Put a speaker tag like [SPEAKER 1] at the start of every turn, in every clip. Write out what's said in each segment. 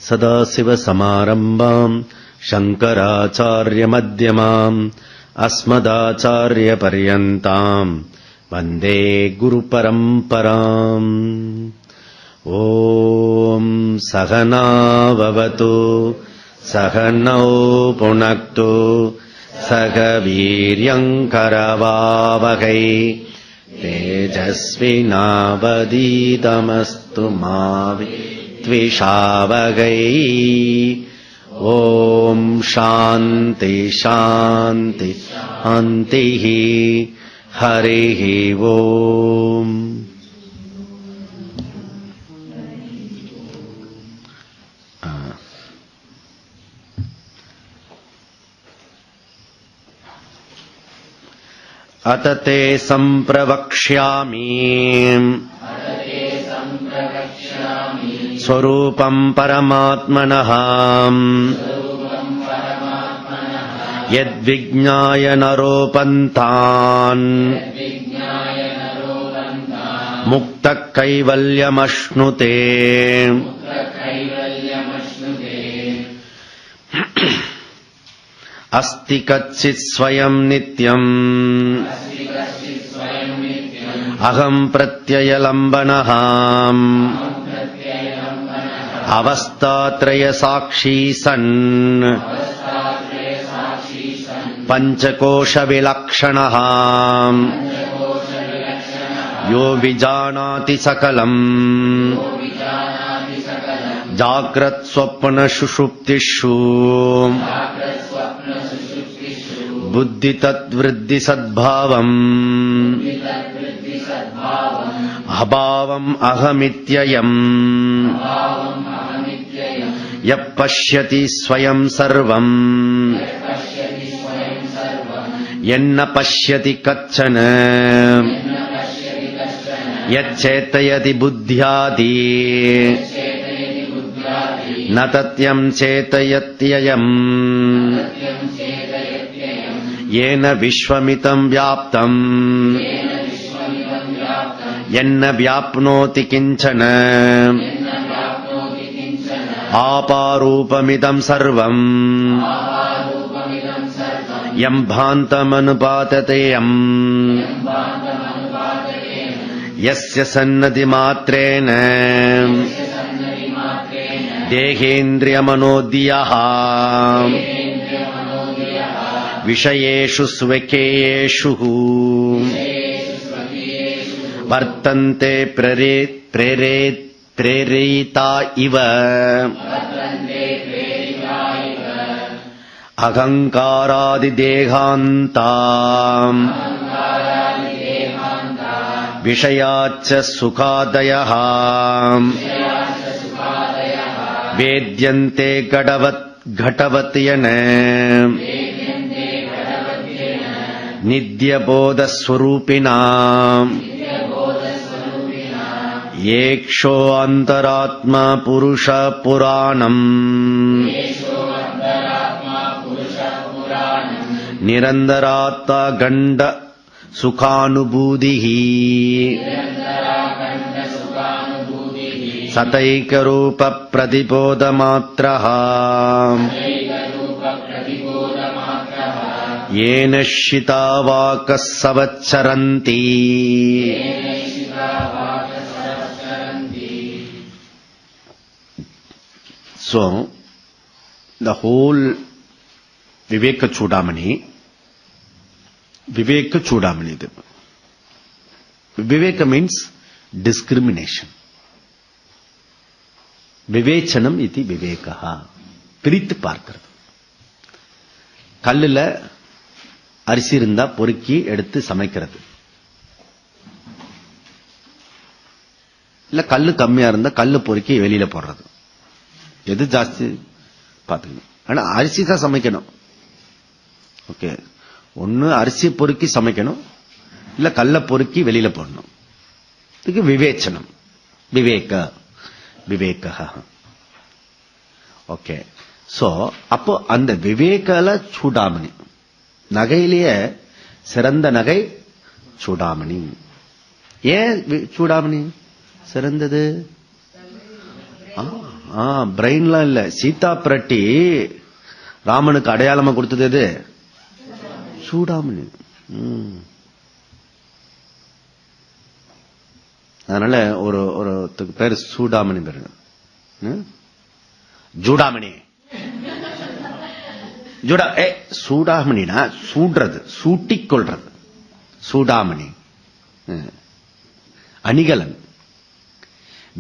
[SPEAKER 1] சதாசிவசமாரம்பாம் சங்கராச்சார்யமத்யமாம் அஸ்மதாச்சார்யபர்யந்தாம் வந்தே குருபரம்பராம். ஓம் சகனாவவது சகனௌ புனக்து சக வீர்யங்கரவாவகை தேஜஸ்வினாவதீதமஸ்து மா வித்விஷாவகை. ஓம் சாந்தி சாந்தி சாந்திஹ. ஹரிஹ ஓம். அததே சம்பிரவக்ஷ்யாமி ஸ்வரூபம் பரமாத்மனஹ யத்விஜ்ஞாய நரோபந்தான் முக்தः கைவல்யமஷ்ணுதே. அஸ்தி கச்சித் ஸ்வயம் நித்யம் அகம் பிரத்யயலம்பனஹ அவஸ்தாத்ரய சாக்ஷி சன் பஞ்சகோஷ விலக்ஷணஹ யோ விஜானாதி சகலம் ஜாக்ரத் ஸ்வப்ன சுஷுப்திஷு புத்தி தத்விருத்தி சத்பாவம் அபாவம் அகமித்யயம் யப் பஷ்யதி ஸ்வயம் சர்வம் யன்ன பஷ்யதி கச்சன யச்சேதயதி புத்யாதி ந தத்யம் சேதயத்யயம் ஏன விஸ்வமிதம் வியாப்தம் யன்ன வியாப்னோதி கிஞ்சன ஆபாரூபமிதம் சர்வம் யம் பாந்தமனுபாததேயம் யஸ்ய சன்னதி மாத்ரேன தேகேந்திரியமனோதியஹ விஷயேஷு ஸ்வகேயேஷு வர்த்தந்தே பிரேரிதா இவ அகங்காராதி தேகாந்தாம் விஷயாச்ச சுகாதயः வேத்யந்தே கடவத்யன நித்யபோதஸ்வரூபிணாம் ஏக்ஷோ அந்தராத்மா புருஷ புராணம் நிரந்தராத்தா கண்ட சுகானுபூதிஹி சதைகரூப பிரதிபோதமாத்ரஹ ஏன ஷிதாவாகः சவச்சரந்தி. So, the whole Viveka Chudamani, Viveka means discrimination. Vivechanam iti vivekaha. பிரித்து பார்க்கிறது. கல்லுல அரிசி இருந்தா பொறுக்கி எடுத்து சமைக்கிறது. இல்ல கல்லு கம்மியா இருந்தா கல்லு பொறுக்கி வெளியில போடுறது. எது ஜாஸ்தி பாத்துக்கணும். ஆனா அரிசி தான் சமைக்கணும். ஓகே, ஒன்னு அரிசி பொறுக்கி சமைக்கணும், இல்ல கல்ல பொறுக்கி வெளியில போடணும். இதுக்கு விவேச்சனம், விவேக. ஓகே, சோ அப்போ அந்த விவேகல சூடாமணி, நகையிலேயே சிறந்த நகை சூடாமணி. ஏன் சூடாமணி சிறந்தது? பிரெயின்லாம் இல்ல. சீதா பிராட்டி ராமனுக்கு அடையாளமா கொடுத்தது எது? சூடாமணி. அதனால ஒரு பேர் சூடாமணி பேரு. ஜூடாமணி. சூடாமணினா சூடுறது, சூட்டிக் கொள்றது. சூடாமணி அணிகலன்.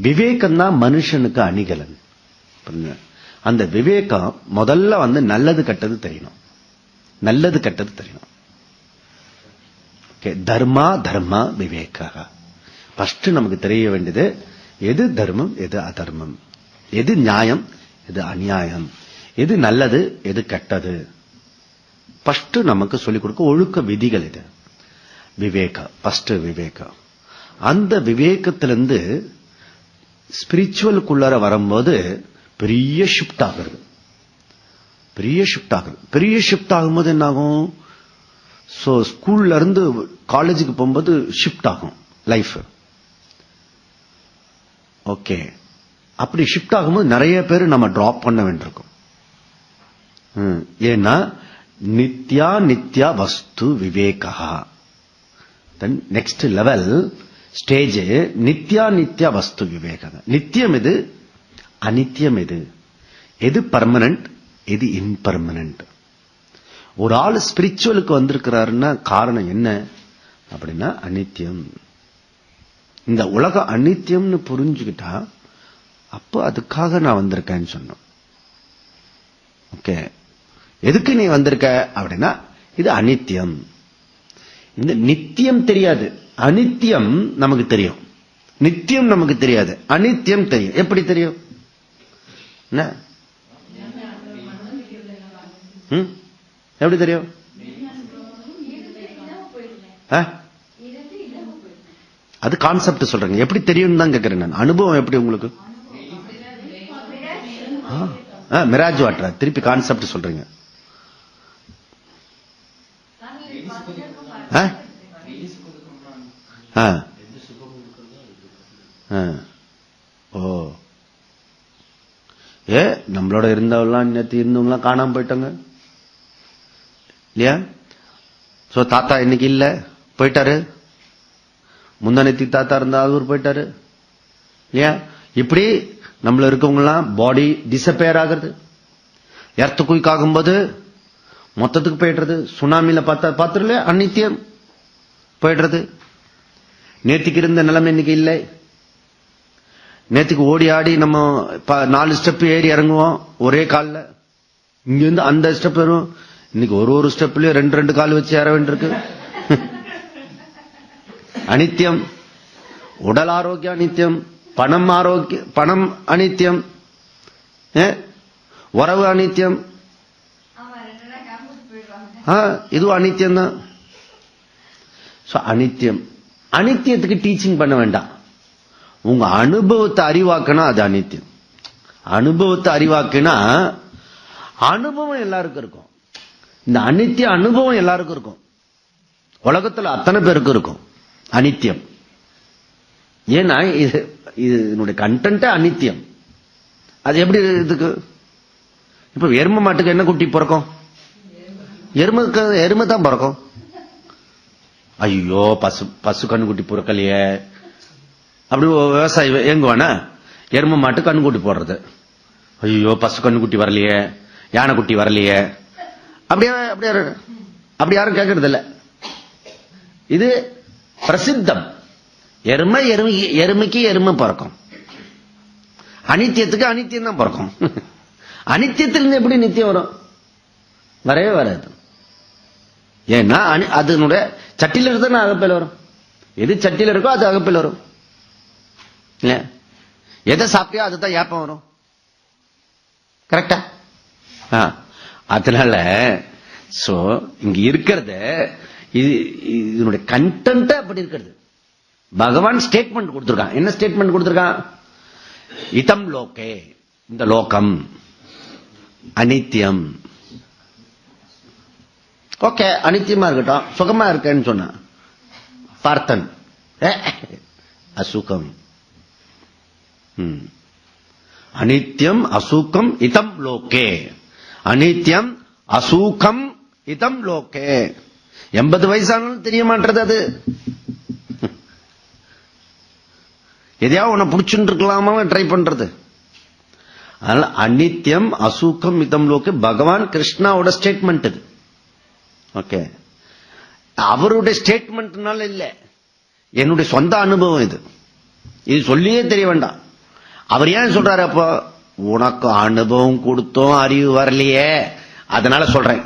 [SPEAKER 1] விவேகம் தான் மனுஷனுக்கு அணிகலன். அந்த விவேகம் முதல்ல நல்லது கெட்டது தெரியணும். நல்லது கெட்டது தெரியணும். தர்மா தர்மா விவேக. ஃபர்ஸ்ட் நமக்கு தெரிய வேண்டியது எது தர்மம், எது அதர்மம், எது நியாயம், எது அநியாயம், எது நல்லது, எது கெட்டது. ஃபர்ஸ்ட் நமக்கு சொல்லிக் கொடுக்க ஒழுக்க விதிகள் இது. விவேக ஃபர்ஸ்ட் விவேகம். அந்த விவேகத்திலிருந்து ஸ்பிரிச்சுவலுக்குள்ளார வரும்போது பெரிய ஷிஃப்ட் ஆகுறது. பெரிய ஷிஃப்ட் ஆகுது. பெரிய ஷிஃப்ட் ஆகும்போது என்ன ஆகும்? ஸ்கூல்ல இருந்து காலேஜுக்கு போகும்போது ஷிஃப்ட் ஆகும் லைஃப். ஓகே, அப்படி ஷிஃப்ட் ஆகும்போது நிறைய பேர் நம்ம டிராப் பண்ண வேண்டியிருக்கும். ஏன்னா நித்யா நித்யா வஸ்து Viveka. Next level stage Nithya Nithya வஸ்து விவேக. நித்தியம் எது, அனித்தியம் எது, எது பர்மனன்ட், எது இம்பர்மனன்ட். ஒரு ஆள் ஸ்பிரிச்சுவலுக்கு வந்திருக்கிறாருன்னா காரணம் என்ன அப்படின்னா அனித்தியம். இந்த உலகம் அனித்தியம்னு புரிஞ்சுக்கிட்டா அப்போ அதுக்காக நான் வந்திருக்கேன்னு சொன்னோம். ஓகே, எதுக்கு நீ வந்திருக்க அப்படின்னா இது அனித்தியம். இந்த நித்தியம் தெரியாது, அனித்தியம் நமக்கு தெரியும். நித்தியம் நமக்கு தெரியாது, அனித்தியம் தெரியும். எப்படி தெரியும்? எப்படி தெரியும்? அது கான்செப்ட் சொல்றேங்க. எப்படி தெரியும் தான் கேட்கிறேன் நான். அனுபவம் எப்படி உங்களுக்கு? Mirage water. திருப்பி கான்செப்ட் சொல்றீங்க. ஓ, நம்மளோட இருந்தவெல்லாம் நேற்று இருந்தவங்களாம் காணாம போயிட்டாங்க இல்லையா? சோ தாத்தா இன்னைக்கு இல்ல, போயிட்டாரு. முந்தானத்தி தாத்தா இருந்தா அவர் போயிட்டாரு இல்லையா? இப்படி நம்மள இருக்கவங்க எல்லாம் பாடி டிசப்பேர் ஆகுறது. எர்த் குயிக் ஆகும்போது மொத்தத்துக்கு போயிடுறது. சுனாமியில பாத்துருல அநித்தியம் போயிடுறது. நேற்றுக்கு இருந்த நிலைமை இன்னைக்கு இல்லை. நேற்றுக்கு ஓடி ஆடி நம்ம 4 ஸ்டெப் ஏறி இறங்குவோம் ஒரே காலில். இங்கிருந்து அந்த ஸ்டெப் வரும். இன்னைக்கு ஒரு ஸ்டெப்லயும் 2 கால் வச்சு ஏற வேண்டியிருக்கு. அனித்தியம். உடல் ஆரோக்கியம் அனித்தியம், பணம் அனித்தியம், உறவு அனித்தியம், இதுவும் அனித்தியம் தான். அனித்தியம். அனித்தியத்துக்கு டீச்சிங் பண்ண வேண்டாம். உங்க அனுபவத்தை அறிவாக்குனா அது அனித்தியம். அனுபவத்தை அறிவாக்குனா அனுபவம் எல்லாருக்கும் இருக்கும். இந்த அனித்திய அனுபவம் எல்லாருக்கும் இருக்கும். உலகத்துல அத்தனை பேருக்கு இருக்கும் அனித்தியம். ஏன்னா இதனுடைய கண்டென்ட் அனித்தியம். அது எப்படி இதுக்கு? இப்ப எருமை மாட்டுக்கு என்ன குட்டி பிறக்கும்? எருமை தான் பிறக்கும். ஐயோ பசு கண்ணுக்குட்டி பிறக்கலையே, அப்படி விவசாயி எங்குவானா? எருமை மாட்டு கண்ணுக்குட்டி போடுறது. ஐயோ பசு கண்ணுக்குட்டி வரலையே, யானை குட்டி வரலையே, அப்படியே அப்படியே அப்படி யாரும் கேட்கறது இல்ல. இது பிரசித்தம். எருமைக்கு எருமை பிறக்கும். அனித்தியத்துக்கு அனித்தியம் தான் பிறக்கும். அனித்தியத்திலிருந்து எப்படி நித்தியம் வரும்? வரவே வராது. ஏன்னா அதனுடைய சட்டில இருந்தா அகப்பையில் வரும். எது சட்டில இருக்கோ அது அகப்பையில் வரும். இல்ல எதை சாப்பிட்டியோ அதுதான் ஏப்பம் வரும். கரெக்டா? அதனால இங்க இருக்கிறத இதனுடைய கண்டென்ட் அப்படி இருக்கிறது. பகவான் ஸ்டேட்மெண்ட் கொடுத்திருக்கான். என்ன ஸ்டேட்மெண்ட் கொடுத்திருக்கான்? இதம் லோகே, இந்த லோகம் அனித்தியம். ஓகே, அனித்தியமா இருக்கட்டும், சுகமா இருக்கேன்னு சொன்ன பார்த்தன் அசுகம். அனித்யம் அசூக்கம் இதம் லோகே. அனித்யம் அசூக்கம் இதம் லோகே. 80 வயசானாலும் தெரிய மாட்டது அது. எதையாவது உன்னை பிடிச்சுட்டு இருக்கலாமா ட்ரை பண்றது. அதனால அனித்யம் அசூக்கம் இதம் லோகே பகவான் கிருஷ்ணாவோட ஸ்டேட்மெண்ட் இது. ஓகே, அவருடைய ஸ்டேட்மெண்ட்னால இல்ல, என்னுடைய சொந்த அனுபவம் இது. இது சொல்லியே தெரிய வேண்டாம். அவர் ஏன் சொல்றாரு? அப்போ உனக்கு அனுபவம் கொடுத்தோம், அறிவு வரலையே, அதனால சொல்றேன்.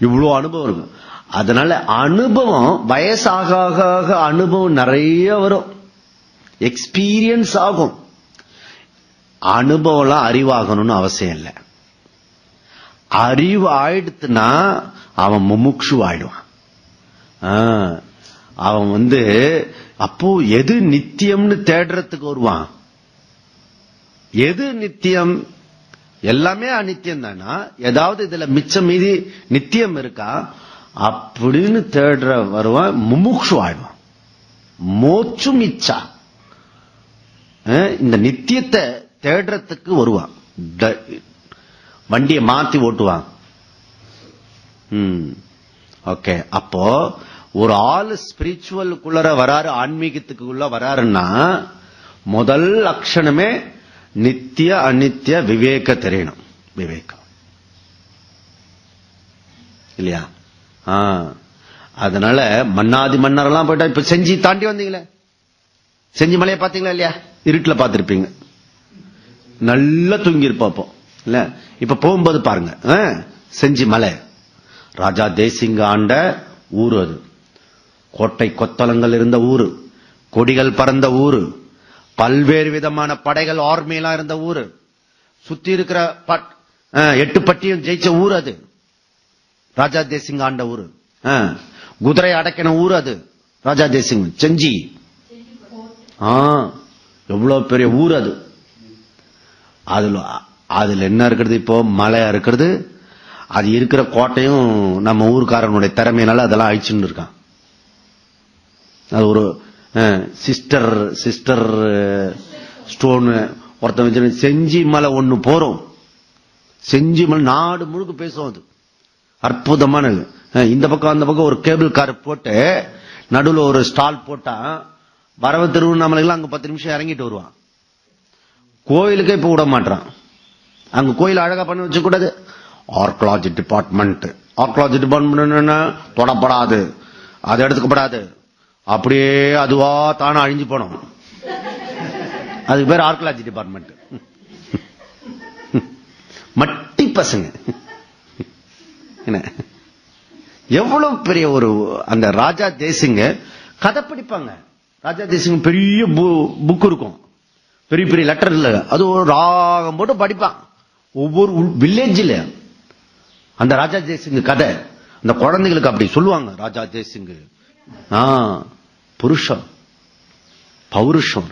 [SPEAKER 1] இவ்வளவு அனுபவம் இருக்கு. அதனால அனுபவம் வயசாக அனுபவம் நிறைய வரும், எக்ஸ்பீரியன்ஸ் ஆகும். அனுபவம்லாம் அறிவாகணும்னு அவசியம் இல்லை. அறிவு ஆயிடுத்துனா அவன் முமுட்சு ஆயிடுவான். அவன் அப்போ எது நித்தியம்னு தேடுறதுக்கு வருவான். எது நித்தியம்? எல்லாமே அநித்தியம் தானா? ஏதாவது இதுல மிச்சம் மீதி நித்தியம் இருக்கா அப்படின்னு தேடுற வருவான், முமுட்சு ஆயிடுவான். மோட்சும் இச்சா, இந்த நித்தியத்தை தேடுறதுக்கு வருவான். வண்டியை மாத்தி ஓட்டுவான். ஓகே, அப்போ ஒரு ஆள் ஸ்பிரிச்சுவலுக்குள்ள வராரு, ஆன்மீகத்துக்குள்ள வராருன்னா முதல் லட்சணமே நித்திய அநித்திய விவேக தெரியணும். விவேகம் இல்லையா? அதனால மன்னாதி மன்னரெல்லாம் போயிட்டா. இப்ப செஞ்சி தாண்டி வந்தீங்களே, செஞ்சி மலையை பாத்தீங்களா இல்லையா? இருட்டுல பாத்திருப்பீங்க, நல்லா தூங்கி இருப்போம் இல்ல. இப்ப போகும்போது பாருங்க, செஞ்சி மலை ராஜா தேசிங்க ஆண்ட ஊரு. அது கோட்டை கொத்தளங்கள் இருந்த ஊரு, கொடிகள் பறந்த ஊரு, பல்வேறு விதமான படைகள் ஆர்மியெல்லாம் இருந்த ஊரு, சுத்தி இருக்கிற 8 பட்டியும் ஜெயிச்ச ஊர் அது. ராஜா தேசிங்க ஆண்ட ஊரு. குதிரை அடக்கின ஊர் அது ராஜா தேசிங். செஞ்சி எவ்வளவு பெரிய ஊர் அது. அதுல என்ன இருக்கிறது? இப்போ மலையா இருக்கிறது. அது இருக்கிற கோட்டையும் நம்ம ஊருக்காரனுடைய திறமையினால அதெல்லாம் அழிச்சுன்னு இருக்கான். அது ஒரு சிஸ்டர் ஸ்டோன் ஒருத்தன் வச்சு செஞ்சி மலை ஒண்ணு போறோம். செஞ்சி மலை நாடு முழுக்க பேசும். அது அற்புதமானது. இந்த பக்கம் அந்த பக்கம் ஒரு கேபிள் கார் போட்டு நடுவில் ஒரு ஸ்டால் போட்டா வரவு திருவண்ணாமலைகள் அங்க 10 நிமிஷம் இறங்கிட்டு வருவான். கோயிலுக்கே இப்ப விட மாட்டான். அங்க கோயில் அழகா பண்ணி வச்சு கூடாது. ஆர்கியாலஜி டிபார்ட்மெண்ட், ஆர்கியாலஜி டிபார்ட்மெண்ட் தொடப்படாது, அது எடுத்துக்கப்படாது, அப்படியே அதுவா தானே அழிஞ்சு போனோம். அதுக்கு பேர் ஆர்கியாலஜி டிபார்ட்மெண்ட். மட்டி பசங்க என்ன எவ்வளவு பெரிய ஒரு அந்த ராஜா தேசிங்க கதை படிப்பாங்க. ராஜா தேசிங்க பெரிய புக் இருக்கும், பெரிய பெரிய லெட்டர் இல்ல, அது ஒரு ராகம் போட்டு படிப்பான். ஒவ்வொரு வில்லேஜில் அந்த ராஜா தேசிங்க கதை அந்த குழந்தைகளுக்கு அப்படி சொல்லுவாங்க. ராஜா தேசிங்க புருஷம் பௌருஷம்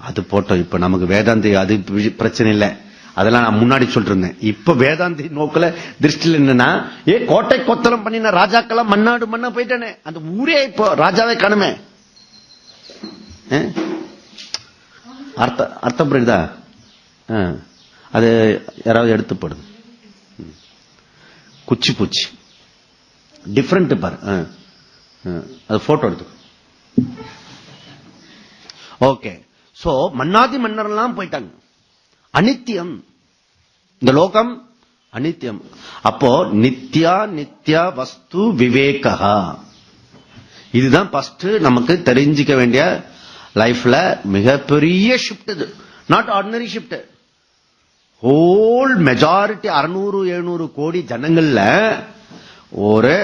[SPEAKER 1] அது போட்டோம். இப்ப நமக்கு வேதாந்தி அது பிரச்சனை இல்லை, அதெல்லாம் நான் முன்னாடி சொல்லிட்டு இருந்தேன். இப்ப வேதாந்தி நோக்கில திருஷ்டில என்னன்னா, கோட்டை கொத்தளம் பண்ணின ராஜாக்கெல்லாம் மன்னாடு மண்ணா போயிட்டானே, அந்த ஊரே இப்போ ராஜாவே காணுமே. அர்த்தம் புரியுதா? அது யாராவது எடுத்து போடுது. குச்சி பூச்சி டிஃபரெண்ட் பாரு. அது போட்டோ எடுத்து. ஓகே, சோ மன்னாதி மன்னரெல்லாம் போயிட்டாங்க. அனித்தியம், இந்த லோகம் அனித்தியம். அப்போ நித்யா நித்யா வஸ்து விவேகா, இதுதான் ஃபர்ஸ்ட் நமக்கு தெரிஞ்சுக்க வேண்டிய லைஃப்ல மிகப்பெரிய ஷிஃப்ட். இது not ordinary shift. Whole majority 600-700 கோடி ஜனங்கள்ல ஒரு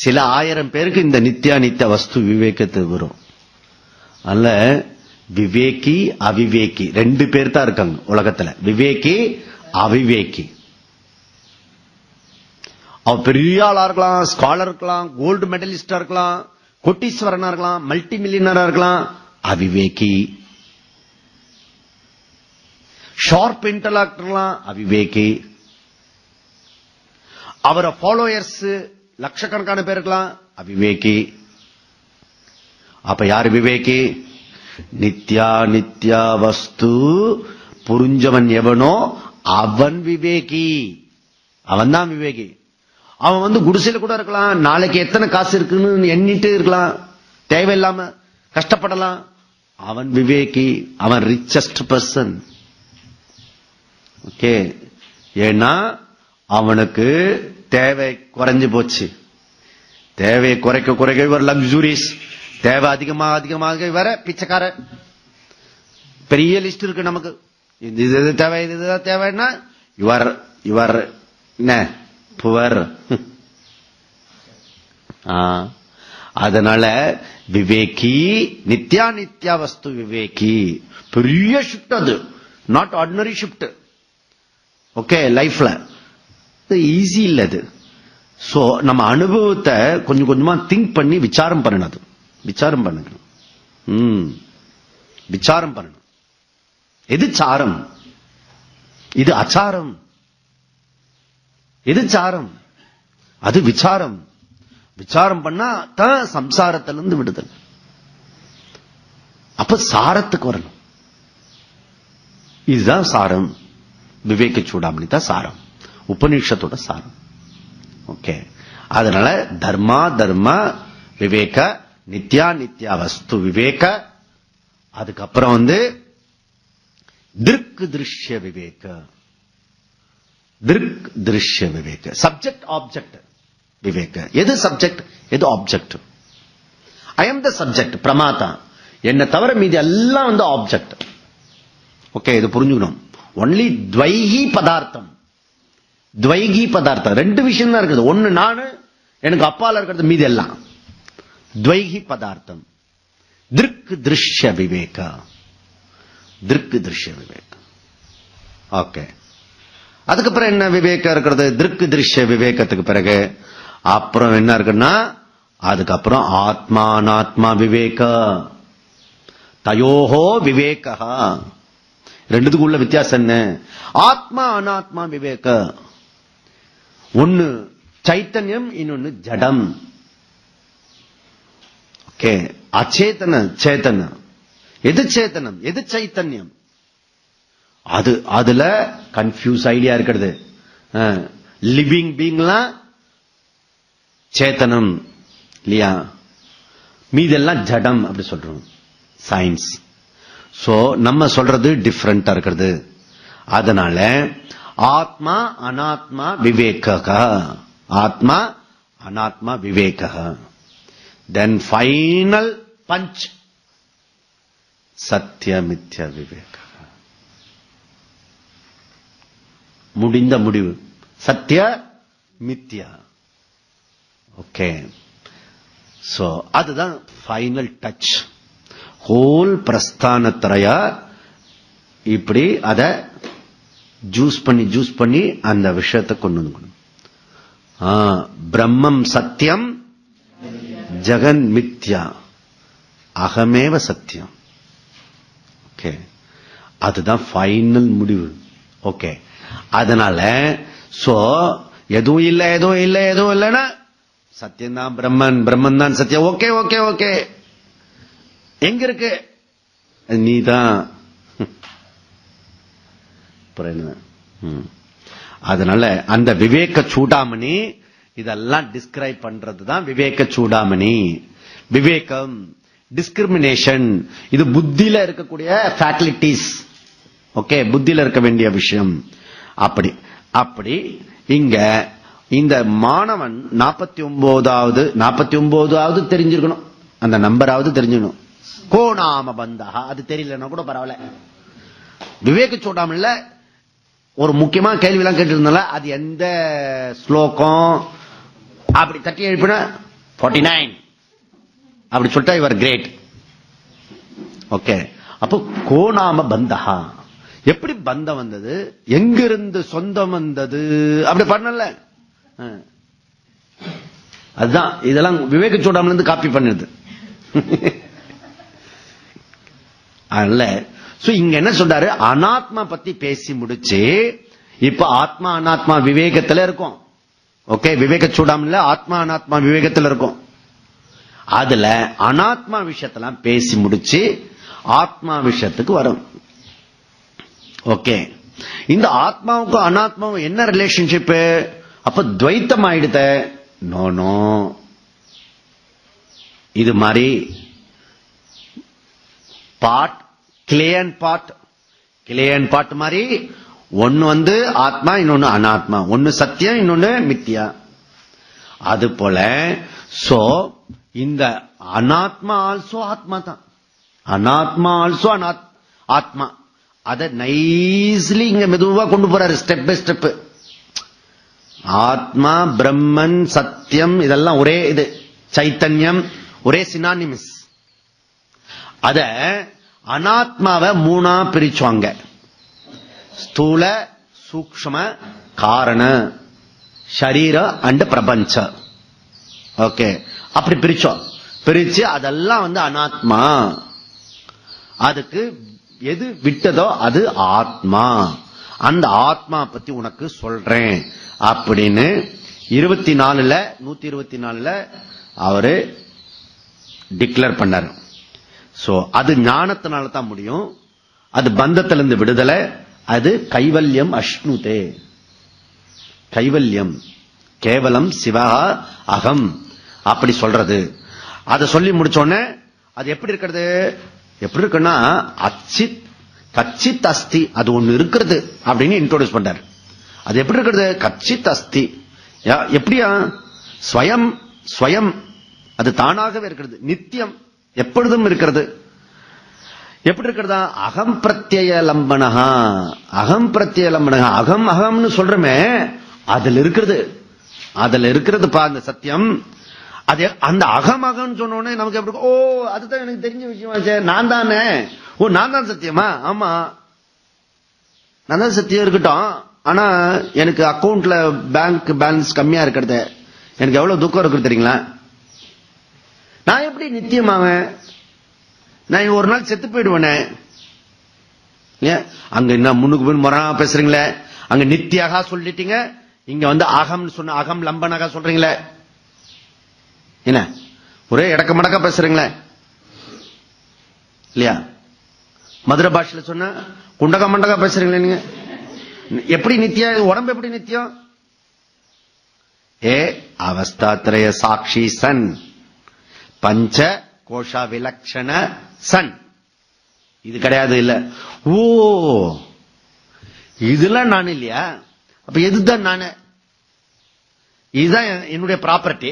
[SPEAKER 1] சில 1000 பேருக்கு இந்த நித்யா நித்யா வஸ்து விவேகத்தை வரும். அல்ல விவேகி அவிவேகி 2 பேர் தான் இருக்காங்க உலகத்துல. விவேகி அவிவேகி. அவ பெரிய ஆளா இருக்கலாம், ஸ்காலர் இருக்கலாம், கோல்டு மெடலிஸ்டா இருக்கலாம், கோட்டீஸ்வரனா இருக்கலாம், மல்டி மில்லியனரா இருக்கலாம். அவிவேகி. ஷார்ப் இன்டலெக்ட்லாம் அவிவேகி. அவரை ஃபாலோயர்ஸ் லட்சக்கணக்கான பேர் இருக்கலாம், அவிவேகி. அப்ப யாரு விவேகி? நித்யா நித்யா வஸ்து புரிஞ்சவன் எவனோ அவன் விவேகி. அவன் தான் விவேகி. அவன் குடிசையில கூட இருக்கலாம், நாளைக்கு எத்தனை காசு இருக்குன்னு எண்ணிட்டு இருக்கலாம், தேவையில்லாம கஷ்டப்படலாம். அவன் விவேகி, அவன் ரிச்சஸ்ட் பர்சன். ஓகே, ஏன்னா அவனுக்கு தேவை குறைஞ்சு போச்சு. தேவை குறைக்க குறைக்க இவர் லக்ஸுரிஸ், தேவை அதிகமாக அதிகமாக வர பிச்சைக்கார. பெரிய லிஸ்ட் இருக்கு நமக்கு, இது தேவை இதுதான் தேவைன்னா இவர் இவர் என்ன புவர். அதனால விவேகி நித்யா நித்யா வஸ்து விவேகி. பெரிய ஷிப்ட் அது, நாட் ஆர்டினரி ஷிப்ட். ஓகே, லைஃப்ல ஈஸி இல்ல அது. சோ நம்ம அனுபவத்தை கொஞ்சம் கொஞ்சமா திங்க் பண்ணி விசாரம் பண்ணணும். விசாரம் பண்ணணும். விசாரம் பண்ணணும். எது சாரம், இது அச்சாரம், எது சாரம், அது விசாரம். விசாரம் பண்ணா தான் சம்சாரத்திலிருந்து விடுதல். அப்ப சாரத்துக்கு வரணும். இதுதான் சாரம். விவேக சூடாமணி தான் சாரம், உபநிஷத்தோட சாரம். ஓகே, அதனால தர்மா தர்ம விவேக, நித்யா நித்யா வஸ்து விவேக. அதுக்கப்புறம் திருக் திருஷ்ய விவேக. திருக் திருஷ்ய விவேக, சப்ஜெக்ட் ஆப்ஜெக்ட் விவேக. எது சப்ஜெக்ட், எது object? I am the subject, பிரமாதா. என்ன தவிர மீது எல்லாம் ஆப்ஜெக்ட். ஓகே, இது புரிஞ்சுக்கணும். ஒன்லி துவைகி பதார்த்தம். துவைகி பதார்த்தம் ரெண்டு விஷயம் தான் இருக்குது. ஒன்னு நானு, எனக்கு அப்பால இருக்கிறது, மீது எல்லாம் துவைகி பதார்த்தம். திருக் திருஷ்ய விவேக. திருக் திருஷ்ய விவேக. ஓகே, அதுக்கப்புறம் என்ன விவேகம் இருக்கிறது? திருக் திருஷ்ய விவேகத்துக்கு பிறகு அப்புறம் என்ன இருக்குன்னா, அதுக்கப்புறம் ஆத்மானாத்மா விவேக. தயோஹோ விவேக. ரெண்டுத்துக்கு உள்ள வித்தியாசம் என்ன? ஆத்மா அனாத்மா விவேக. ஒன்னு சைத்தன்யம், இன்னொன்னு ஜடம். ஓகே, அச்சேதன சேத்தன. எது சேத்தனம், எது சைத்தன்யம்? அதுல கன்ஃபியூஸ் ஐடியா இருக்கிறது. லிவிங் பீங்லாம் சேத்தனம் இல்லையா, மீதெல்லாம் ஜடம் அப்படி சொல்றோம் சயின்ஸ். சோ நம்ம சொல்றது டிஃபரெண்டா இருக்கிறது. அதனால ஆத்மா அனாத்மா விவேக. ஆத்மா அனாத்மா விவேக. தென் ஃபைனல் பஞ்ச் சத்திய மித்யா விவேக. முடிந்த முடிவு சத்திய மித்யா. ஓகே, சோ அதுதான் ஃபைனல் டச். ஹோல் பிரஸ்தானத்திரைய இப்படி அத ஜூஸ் பண்ணி அந்த விஷயத்தை கொண்டு வந்து. பிரம்மம் சத்தியம், ஜெகன் மித்யா, அகமேவ சத்தியம். ஓகே, அதுதான் ஃபைனல் முடிவு. ஓகே, அதனால சோ எதுவும் இல்ல எதுவும் இல்ல எதுவும் இல்லைன்னா சத்தியம்தான் பிரம்மன், பிரம்மன் தான் சத்தியம். ஓகே ஓகே ஓகே, எங்க இருக்கு? நீதான். அதனால அந்த விவேக சூடாமணி இதெல்லாம் டிஸ்கிரைப் பண்றதுதான் விவேக சூடாமணி. விவேகம் டிஸ்கிரிமினேஷன், இது புத்தியில இருக்கக்கூடிய ஃபேக்கல்டிஸ். ஓகே, புத்தியில இருக்க வேண்டிய விஷயம். அப்படி அப்படி இங்க இந்த மாணவன் 49வது தெரிஞ்சிருக்கணும், அந்த நம்பராவது தெரிஞ்சுக்கணும். கோணாம பந்தா, அது தெரியலன்னா கூட பரவாயில்ல. விவேக சூடாமணில ஒரு முக்கியமான கேள்வி எல்லாம் கேட்டு அது எந்த ஸ்லோகம் அப்படி தட்டி எழுப்பின 49 அப்படி சொல்லிட்டா இவர் கிரேட். ஓகே, அப்போ கோணாம பந்தா, எப்படி பந்தம் வந்தது, எங்கிருந்து சொந்தம் வந்தது, அப்படி பண்ணல. அதுதான் இதெல்லாம் விவேக சூடாமல இருந்து காப்பி பண்ணுது. அதனால இங்க என்ன சொல்றாரு, அனாத்மா பத்தி பேசி முடிச்சு இப்ப ஆத்மா அனாத்மா விவேகத்துல இருக்கும். ஓகே, விவேக சூடாமல ஆத்மா அனாத்மா விவேகத்துல இருக்கும். அதுல அனாத்மா விஷயத்தெல்லாம் பேசி முடிச்சு ஆத்மா விஷயத்துக்கு வரும். ஓகே, இந்த ஆத்மாவுக்கும் அனாத்மாவும் என்ன ரிலேஷன்ஷிப்? அப்ப துவைத்தம் ஆயிடுத? நோ, இது மாதிரி பார்ட் கிளே அண்ட் பார்ட் மாதிரி ஒன்னு ஆத்மா, இன்னொன்னு அனாத்மா, ஒன்னு சத்தியம், இன்னொன்னு மித்தியா. அது போல சோ இந்த அனாத்மா ஆல்சோ ஆத்மா தான். அனாத்மா ஆல்சோ ஆத்மா. அத நைஸ்லி இங்க மெதுவா கொண்டு போறாரு, ஸ்டெப் பை ஸ்டெப். ஆத்மா, பிரம்மன், சத்தியம் இதெல்லாம் ஒரே இது, சைத்தன்யம் ஒரே சினானிமிஸ். அத அனாத்மாவை மூணா பிரிச்சுவாங்க, ஸ்தூல, சூக்ஷ்ம, காரண, ஷரீர அண்ட் பிரபஞ்ச. ஓகே, அப்படி பிரிச்சு அதெல்லாம் அனாத்மா. அதுக்கு எது விட்டதோ அது ஆத்மா. அந்த ஆத்மா பத்தி உனக்கு சொல்றேன் அப்படின்னு 124 அவரு டிக்ளேர் பண்ணாரு. சோ அது ஞானத்தினால தான் முடியும். அது பந்தத்திலிருந்து விடுதலை, அது கைவல்யம் அஷ்ணுதே. கைவல்யம் கேவலம் சிவா அகம் அப்படி சொல்றது. அதை சொல்லி முடிச்சோடனே அது எப்படி இருக்கிறது? எப்படி இருக்குன்னா அச்சித் கச்சித் அஸ்தி, அது ஒண்ணு இருக்கிறது அப்படின்னு இன்ட்ரோடியூஸ் பண்றாரு. அது எப்படி இருக்கிறது? கச்சித் அஸ்தி. எப்படியா? ஸ்வயம் அது தானாகவே இருக்கிறது, நித்தியம், எப்பொழுதும் இருக்கிறது. எப்படி இருக்கிறதா? அகம் பிரத்யய லம்பனஹா. அகம் அகம்னு சொல்றமே, அதுல இருக்கிறதுப்பா அந்த சத்தியம். அது அந்த அகம் சொன்னோடனே நமக்கு எப்படி? ஓ, அதுதான் எனக்கு தெரிஞ்ச விஷயம். நான் தானே? ஓ, நான் தான் சத்தியமா? ஆமா, நான் தான் சத்தியம் இருக்கட்டும். ஆனா எனக்கு அக்கௌண்ட்ல பேங்க் பேலன்ஸ் கம்மியா இருக்கிறது, எனக்கு எவ்வளவு துக்கம் இருக்கு தெரியுங்களா? நான் எப்படி நித்தியமாவேன்? நான் ஒரு நாள் செத்து போயிடுவேனே. அங்க என்ன முன்னுக்கு பின் முரணா பேசுறீங்களே? அங்க நித்தியாக சொல்லிட்டீங்க, இங்க அகம் சொன்ன அகம் லம்பனாக சொல்றீங்களே. என்ன ஒரே இடக்க மடக்கா பேசுறீங்களே இல்லையா? மதுரை பாஷையில சொன்ன குண்டக மண்டகா பேசுறீங்களே. நீங்க எப்படி நித்தியம்? உடம்பு எப்படி நித்தியம்? ஏ அவஸ்தாத்ரய சாட்சி சன், பஞ்ச கோஷா விலக்ஷண சன். இது கிடையாது இல்ல. ஓ, இதெல்லாம் நான் இல்லையா? அப்ப எதுதான் நானு? இதுதான் என்னுடைய ப்ராப்பர்ட்டி,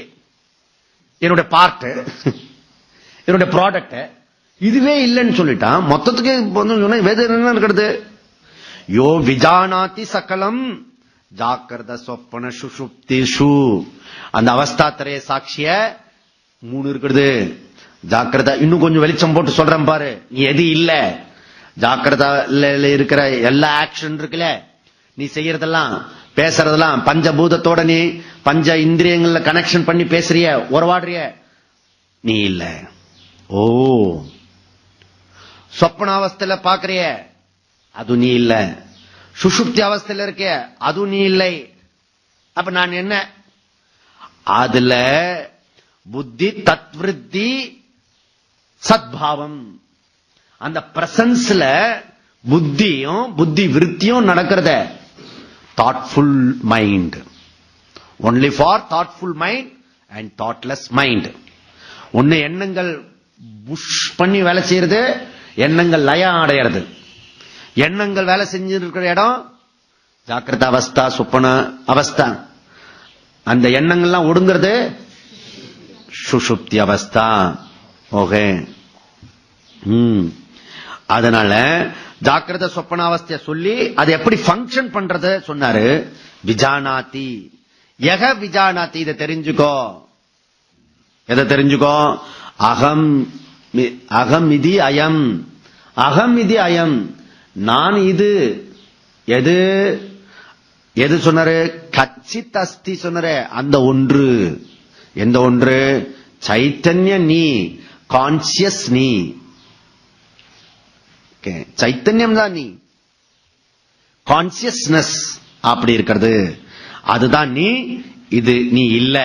[SPEAKER 1] என்னுடைய பார்ட், என்னுடைய ப்ராடக்ட். இதுவே இல்லைன்னு சொல்லிட்டான். மொத்தத்துக்கு வேதம் என்ன இருக்கிறது? யோ விஜானாதி சகலம் ஜாக்கிரத சொப்பன சுஷுப்திஷு. அந்த அவஸ்தாத்திரைய சாட்சிய 3 இருக்கிறது. ஜாக்கிரதா இன்னும் கொஞ்சம் வெளிச்சம் போட்டு சொல்றேன் பாரு. நீ எது இல்ல, ஜாக்கிரதா இருக்கிற எல்லா ஆக்ஷன் இருக்குல்ல, நீ செய்யறதெல்லாம் பேசுறதெல்லாம் பஞ்சபூதத்தோட, நீ பஞ்ச இந்திரியங்கள்ல கனெக்ஷன் பண்ணி பேசுறிய, உறவாடுறிய, நீ இல்ல. ஓ, சொப்பன அவஸ்தையில பாக்குறிய, அது நீ இல்ல. சுஷுப்தி அவஸ்தையில இருக்க, அது நீ இல்லை. அப்ப நான் என்ன? அதுல புத்தி தத்விருத்தி சத்பாவம், அந்த பிரசன்ஸ்ல புத்தியும் புத்தி விருத்தியும் நடக்கிறத. Thoughtful mind, only for thoughtful mind and thoughtless mind. ஒன்னு எண்ணங்கள் புஷ் பண்ணி வேலை செய்யறது, எண்ணங்கள் லயம் அடையிறது. எண்ணங்கள் வேலை செஞ்சிருக்கிற இடம் ஜாக்கிரத அவஸ்தா, சுப்பன அவஸ்தா. அந்த எண்ணங்கள்லாம் ஒடுங்கிறது சுஷுப்தி அவஸ்தா. ஓகே, அதனால ஜாக்கிரத சொப்பன அவஸ்தைய சொல்லி அது எப்படி பங்கன் பண்றது சொன்னாரு. விஜானாதி யக விஜானாதி. இதை தெரிஞ்சுக்கோ. எதை தெரிஞ்சுக்கோ? அகம் அகமிதி அயம், அகமிதி அயம், நான் இது. எது எது சொன்னாரு? கச்சித் அஸ்தி சொன்னாரு. அந்த ஒன்று. எந்த ஒன்று? சைத்தன்ய நீ, கான்சியஸ் நீ. சைத்தன்யம் தான் நீ, கான்சியஸ்னஸ் அப்படி இருக்கிறது. அதுதான் நீ. இது நீ இல்ல.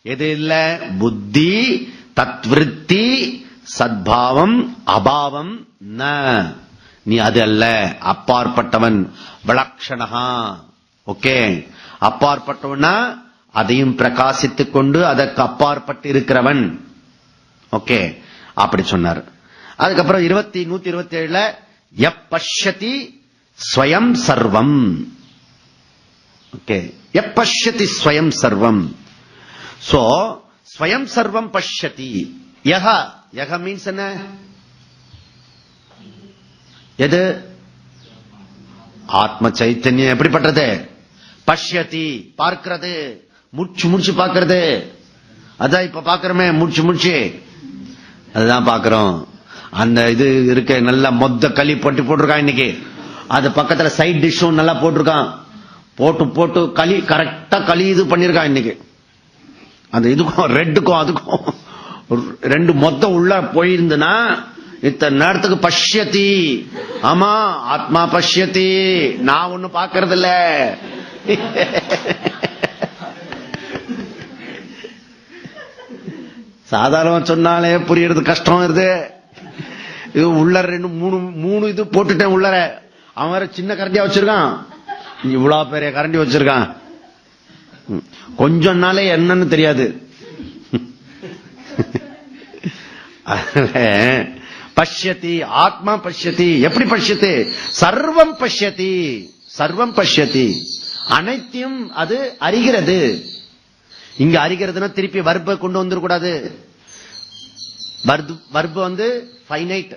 [SPEAKER 1] எது இல்ல? புத்தி, தத்விருத்தி, சத்பாவம் அபாவம் ந, நீ அது அல்ல, அப்பாற்பட்டவன். விலக்ஷணா. ஓகே, அப்பாற்பட்டவனா அதையும் பிரகாசித்துக் கொண்டு அதற்கு அப்பாற்பட்டு இருக்கிறவன். ஓகே, அப்படி சொன்னார். அதுக்கப்புறம் 127 எப்பஷ்யதி ஸ்வயம் சர்வம். ஓகே, எப்பஷ்யதி ஸ்வயம் சர்வம். சோ ஸ்வயம் சர்வம் பஷ்யதி. யஹ, யஹ மீன்ஸ் என்ன? எது? ஆத்ம சைத்தன்யம் எப்படிப்பட்டது? பஷ்யதி, பார்க்கிறது, முடிச்சு முடிச்சு பார்க்கிறது. அதான் இப்ப பாக்கிறோமே, முடிச்சு முடிச்சு அதுதான் பாக்கிறோம். அந்த இது இருக்க நல்லா மொத்த களி போட்டு போட்டிருக்கான் இன்னைக்கு. அது பக்கத்துல சைட் டிஷ்ஷும் நல்லா போட்டிருக்கான். போட்டு போட்டு களி கரெக்டா களி இது பண்ணிருக்கான் இன்னைக்கு. அந்த இதுக்கும் ரெட்டுக்கும் அதுக்கும் ரெண்டு மொத்தம் உள்ள போயிருந்துன்னா இத்தனை நேரத்துக்கு பஷ்யதி. ஆமா, ஆத்மா பஷ்யதி. நான் ஒண்ணு பாக்கிறது இல்ல. சாதாரண சொன்னாலே புரியறது கஷ்டம் வருது. இது உள்ள ரெண்டு மூணு இது போட்டுட்டேன் உள்ளர. அவன் வேற சின்ன கரண்டியா வச்சிருக்கான், இவ்வளவு பெரிய கரண்டி வச்சிருக்கான். கொஞ்சம் நாளே என்னன்னு தெரியாது. பஷ்யதி, ஆத்மா பஷ்யதி. எப்படி பஷ்யதி? சர்வம் பஷ்யதி. சர்வம் பஷ்யதி, அனைத்தையும் அது அறிகிறது. இங்க அறிகிறதுனா திருப்பி வர்பை கொண்டு வந்துடக்கூடாது. வர்பு வந்து ஃபைனைட்.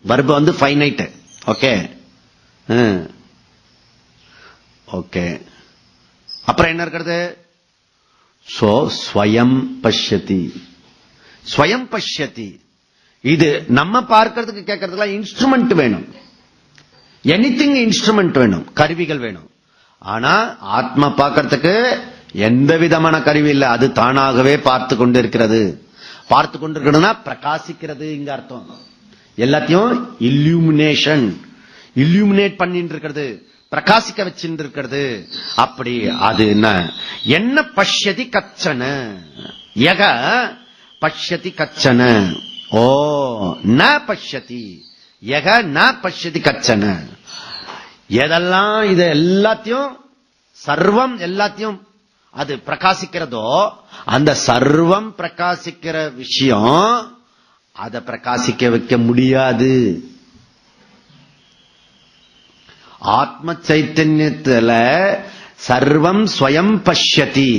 [SPEAKER 1] வர்பு வந்து ஃபைனைட். Okay, okay. அப்புறம் என்ன இருக்கிறது? சோ ஸ்வயம் பஷ்யதி. ஸ்வயம் பஷ்யதி. இது நம்ம பார்க்கிறதுக்கு கேட்கறதுக்கு இன்ஸ்ட்ருமெண்ட் வேணும். எனிதிங் இன்ஸ்ட்ருமெண்ட் வேணும், கருவிகள் வேணும். ஆனா ஆத்மா பார்க்கறதுக்கு எந்த விதமான கருவி இல்லை. அது தானாகவே பார்த்து கொண்டு இருக்கிறது. பார்த்து கொண்டிருக்கிறதுனா பிரகாசிக்கிறது இங்க அர்த்தம். எல்லாத்தையும் இல்யூமினேஷன், இல்யூமினேட் பண்ணிட்டு இருக்கிறது, பிரகாசிக்க வச்சுட்டு இருக்கிறது. அப்படி அது என்ன பஷ்யதி கச்சன. யக பஷ்யதி கச்சன. ஓ ந பஷ்யதி. யக ந பஷ்யதி கச்சன. எதெல்லாம் இது எல்லாத்தையும் சர்வம் எல்லாத்தையும் அது பிரகாசிக்கிறதோ, அந்த சர்வம் பிரகாசிக்கிற விஷயம் அதை பிரகாசிக்க வைக்க முடியாது. ஆத்ம சைத்தன்யத்துல சர்வம் ஸ்வயம் பஷ்யதி.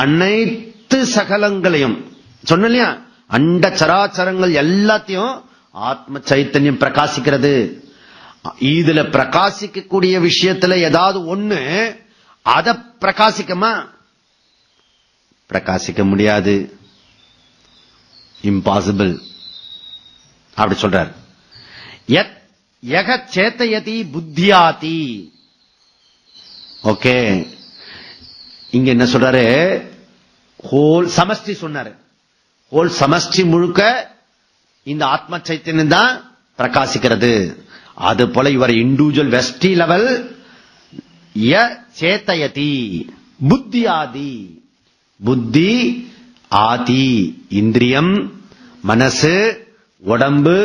[SPEAKER 1] அனைத்து சகலங்களையும் சொன்னலையா, அண்ட சராச்சரங்கள் எல்லாத்தையும் ஆத்ம சைத்தன்யம் பிரகாசிக்கிறது. இதுல பிரகாசிக்கக்கூடிய விஷயத்துல ஏதாவது ஒண்ணு அத பிரகாசிக்கமா? பிரகாசிக்க முடியாது. இம்பாசிபிள். அப்படி சொல்றார். யக சேத்தயதி புத்தியாதி. ஓகே, இங்க என்ன சொல்றாரு? ஹோல் சமஷ்டி சொன்னாரு. ஹோல் சமஷ்டி முழுக்க இந்த ஆத்ம சைத்தன்யம் தான் பிரகாசிக்கிறது. அது போல இவர் இண்டிவிஜுவல் வெஸ்டி லெவல் ய சேத்தயதி புத்தி ஆதி. புத்தி ஆதி இந்திரியம், மனசு, உடம்பு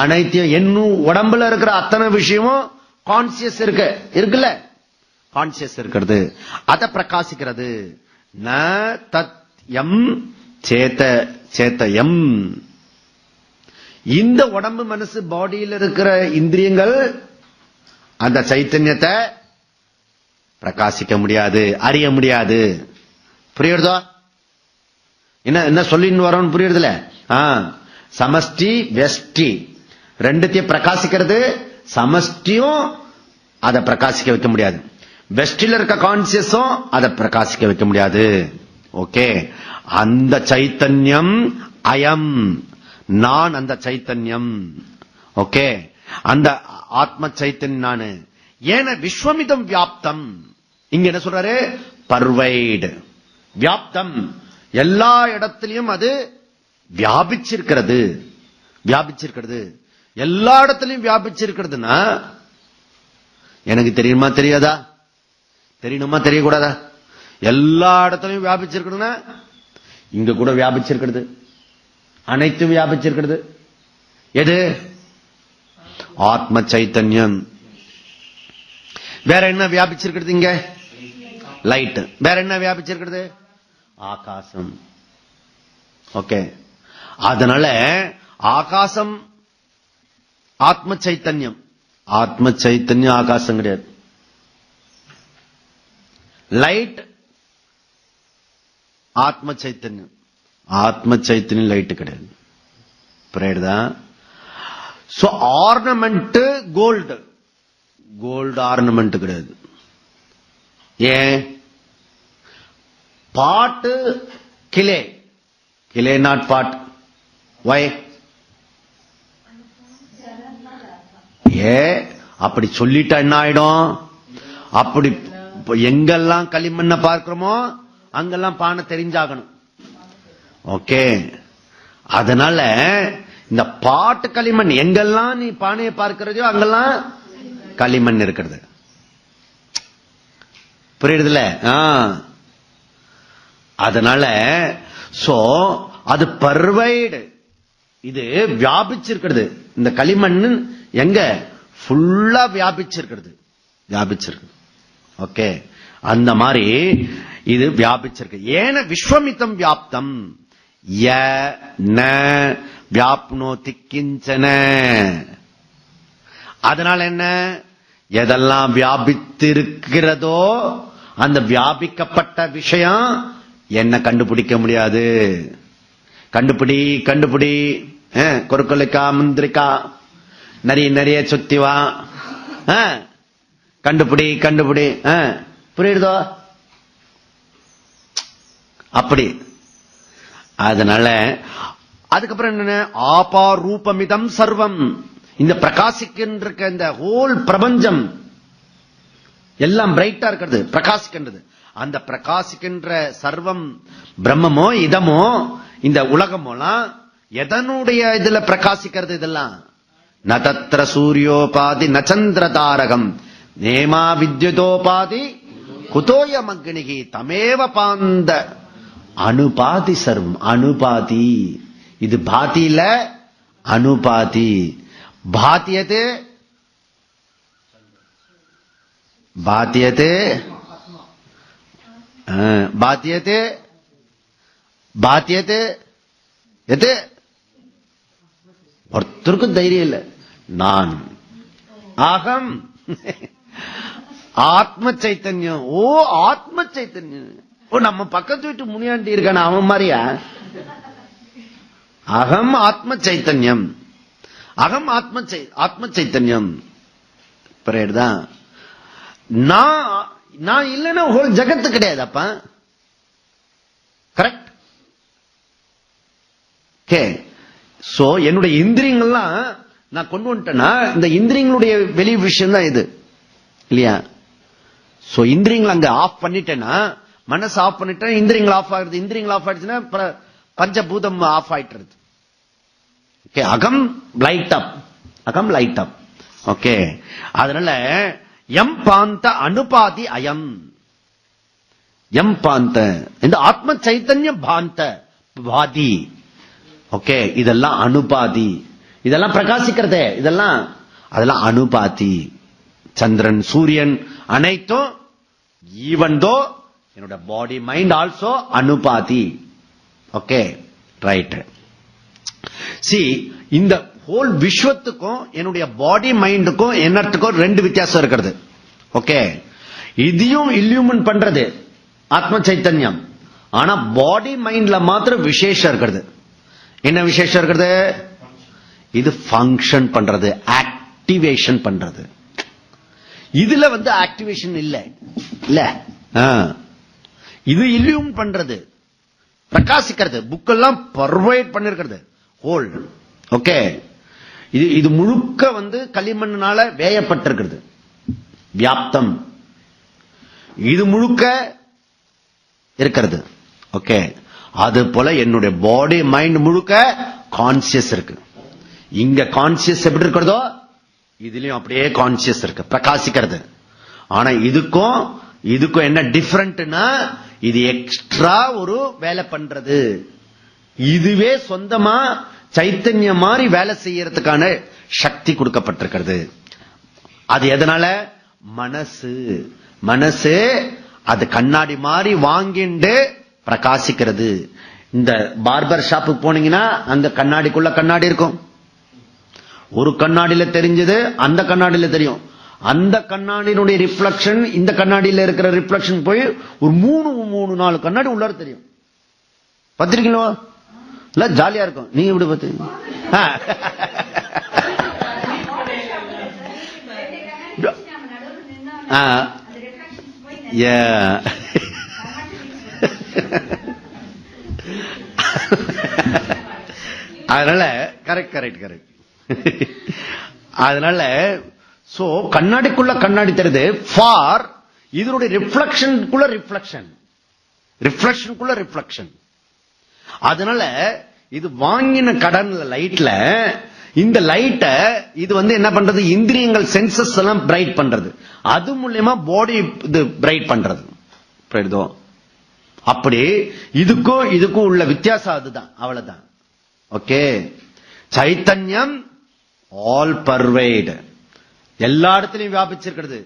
[SPEAKER 1] அனைத்தையும், என்னும் உடம்புல இருக்கிற அத்தனை விஷயமும் கான்சியஸ் இருக்குல்ல, கான்சியஸ் இருக்கிறது, அதை பிரகாசிக்கிறது. ந தத் எம் சேத்தயம். இந்த உடம்பு மனசு பாடியில் இருக்கிற இந்திரியங்கள் அந்த சைத்தன்யத்தை பிரகாசிக்க முடியாது, அறிய முடியாது. புரியுறதோ? என்ன சொல்லின்னு வரோம்னு புரியுறதுல? சமஷ்டி வெஷ்டி ரெண்டுத்தையும் பிரகாசிக்கிறது. சமஷ்டியும் அதை பிரகாசிக்க வைக்க முடியாது, வெஷ்டில இருக்க கான்சியஸும் அதை பிரகாசிக்க வைக்க முடியாது. ஓகே, அந்த சைத்தன்யம் அயம், நான் அந்த சைத்தன்யம். ஓகே, அந்த ஆத்ம சைத்தன்யம் நானு. ஏன விஸ்வமிதம் வியாப்தம். இங்க என்ன சொல்றாரு? பர்வைடு, வியாப்தம், எல்லா இடத்திலையும் அது வியாபிச்சிருக்கிறது. வியாபிச்சிருக்கிறது, எல்லா இடத்திலையும் வியாபிச்சிருக்கிறதுனா எனக்கு தெரியுமா தெரியாதா? தெரியணுமா தெரியக்கூடாதா? எல்லா இடத்துலையும் வியாபிச்சிருக்கிறதுனா இங்க கூட வியாபிச்சிருக்கிறது. அனைத்து வியாபிச்சிருக்கிறது. எது? ஆத்ம சைத்தன்யம். வேற என்ன வியாபிச்சிருக்கிறது? இங்க லைட். வேற என்ன வியாபிச்சிருக்கிறது? ஆகாசம். ஓகே. அதனால ஆகாசம் ஆத்ம சைத்தன்யம். ஆத்ம சைத்தன்யம் ஆகாசம் கிடையாது. லைட் ஆத்ம சைத்தன்யம். ஆத்ம சைத்தன்யம் லைட் கிடையாது. புரியுதா? So ornament gold. Gold ornament கிடையாது. ஏன்? Pot clay. Clay not pot. Why? ஏ அப்படி சொல்லிட்டா என்ன ஆயிடும்? அப்படி எங்கெல்லாம் களிமண்ண பார்க்கிறோமோ அங்கெல்லாம் பானை தெரிஞ்சாகணும். ஓகே. அதனால இந்த பாட்டு களிமண் எங்கெல்லாம் நீ பானையை பார்க்கிறதோ அங்கெல்லாம் களிமண் இருக்கிறது. புரியுதுல? அதனால சோ அது பர்வைடு. இது வியாபிச்சிருக்கிறது. இந்த களிமண் எங்க ஃபுல்லா வியாபிச்சிருக்கிறது. வியாபிச்சிருக்கு. ஓகே. அந்த மாதிரி இது வியாபிச்சிருக்கு. ஏன விஸ்வமிதம் வியாப்தம் ய ந வியாப்னோதி கிஞ்சன. அதனால என்ன? எதெல்லாம் வியாபித்திருக்கிறதோ அந்த வியாபிக்கப்பட்ட விஷயம் என்ன கண்டுபிடிக்க முடியாது. கண்டுபிடி கண்டுபிடி. கொருக்கொலைக்கா முந்திரிக்கா நிறைய நிறைய சுத்தி வா. கண்டுபிடி கண்டுபிடி. புரியுதோ? அப்படி. அதனால அதுக்கப்புறம் என்ன? ஆபா ரூபமிதம் சர்வம். இந்த பிரகாசிக்கின்ற இந்த ஹோல் பிரபஞ்சம் எல்லாம் பிரைட்டா இருக்கிறது, பிரகாசிக்கின்றது. அந்த பிரகாசிக்கின்ற சர்வம் பிரம்மமோ இதமோ இந்த உலகமோலாம் எதனுடைய இதுல பிரகாசிக்கிறது? இதெல்லாம் நதத்திர சூரியோபாதி நச்சந்திர தாரகம் நேமா வித்யுதோபாதி குதோயம் அக்னிகி தமேவ பாந்த அனுபாதி சர்வம். அனுபாதி. இது பாதியில அனுபாதி. பாத்தியதே பாத்தியதே பாத்தியதே பாத்தியதே. எது? ஒருத்தருக்கும் தைரியம் இல்லை. நான் ஆகம் ஆத்ம சைத்தன்யம். ஓ ஆத்ம சைத்தன்யம். ஓ நம்ம பக்கத்து வீட்டு முனியாண்டி இருக்கான அவன் மாதிரியா? அகம் ஆத்ம சைத்தன்யம். அகம் ஆத்ம சைத்தன்யம். புரியுதா? நான் இல்லைன்னா ஹோல் ஜகத்து கிடையாது. அப்ப கரெக்ட். சோ என்னுடைய இந்திரியங்கள்லாம் நான் கொண்டு வந்துட்டேன்னா இந்த இந்திரியங்களுடைய வெளி விஷயம் தான் இது இல்லையா? சோ இந்திரியங்கள் அங்க ஆஃப் பண்ணிட்டேன்னா, மனசு ஆஃப் பண்ணிட்டேன், இந்திரியங்கள் ஆஃப் ஆகுது. இந்திரியங்கள் ஆஃப் ஆயிடுச்சுன்னா பஞ்சபூதம் ஆஃப் ஆயிட்டுறது. ஓகே. அகம் லைட் அப். அகம் லைட் அப். ஓகே. அதனால எம் பாந்த அனுபாதி அயம். எம் பாந்த இந்த ஆத்ம சைத்தன்யம் பாந்த பாதி. ஓகே. இதெல்லாம் அனுபாதி. இதெல்லாம் பிரகாசிக்கிறதே. இதெல்லாம் அதெல்லாம் அனுபாதி. சந்திரன் சூரியன் அனைத்தும் ஈவன் தோ என்னோட பாடி மைண்ட் ஆல்சோ அனுபாதி. ஓகே. ரைட். சி இந்த ஹோல் விஸ்வத்துக்கும் என்னுடைய பாடி மைண்டுக்கும் என்னத்துக்கும் ரெண்டு வித்தியாசம் இருக்கிறது. ஓகே. இதையும் இல்யூமன் பண்றது ஆத்ம சைத்தன்யம். ஆனா பாடி மைண்ட்ல மாத்திரம் விசேஷம் இருக்கிறது. என்ன விசேஷம் இருக்கிறது? இது ஃபங்க்ஷன் பண்றது, ஆக்டிவேஷன் பண்றது. இதுல ஆக்டிவேஷன் இல்ல இல்ல. இது இல்யூம் பண்றது, பிரகாசிக்கிறது. புக்கெல்லாம் பர்வைட் பண்ணிருக்கிறது ஹோல். ஓகே. இது முழுக்க களிமண்ணால வேயப்பட்டிருக்கிறது, வியாப்தம். இது முழுக்க இருக்கிறது. ஓகே. அது போல என்னுடைய பாடி மைண்ட் முழுக்க கான்சியஸ் இருக்கு. இங்க கான்சியஸ் எப்படி இருக்கிறதோ இதுலயும் அப்படியே கான்சியஸ் இருக்கு, பிரகாசிக்கிறது. ஆனா இதுக்கும் என்ன டிஃபரண்ட்னா, இது எக்ஸ்ட்ரா ஒரு வேலை பண்றது. இதுவே சொந்தமா சைத்தன்யம் மாதிரி வேலை செய்யறதுக்கான சக்தி கொடுக்கப்பட்டிருக்கிறது. அது எதனால? மனசு. மனசு அது கண்ணாடி மாதிரி வாங்கிண்டு பிரகாசிக்கிறது. இந்த பார்பர் ஷாப்புக்கு போனீங்கன்னா அங்க கண்ணாடிக்குள்ள கண்ணாடி இருக்கும். ஒரு கண்ணாடியில தெரிஞ்சது அந்த கண்ணாடியில தெரியும். அந்த கண்ணாடியினுடைய ரிஃப்ளக்ஷன் இந்த கண்ணாடியில இருக்கிற ரிஃப்ளக்ஷன் போய் ஒரு 3-4 கண்ணாடி உள்ளார தெரியும். பத்திரிக்கீங்களோ? இல்ல ஜாலியா இருக்கும். நீங்க எப்படி பார்த்தீங்க? அதனால கரெக்ட். அதனால சோ கண்ணாடிக்குள்ள கண்ணாடி தெரியுது ஃபார் இதனுடைய ரிஃப்ளக்ஷனுக்குள்ள ரிஃப்ளக்ஷனுக்குள்ள ரிஃப்ளக்ஷன். அதனால இது வாங்கின கடன்ல லைட்ல இந்த லைட்ட இது என்ன பண்றது? இந்திரியங்கள் சென்சஸ் எல்லாம் பிரைட் பண்றது. அது மூலமா பாடி இது பிரைட் பண்றது. அப்படி இதுக்கும் உள்ள வித்தியாசம் அதுதான். அவ்வளவுதான். ஓகே. சைத்தன்யம் ஆல் பர்வேட், எல்லா இடத்திலையும் வியாபிச்சிருக்கிறது.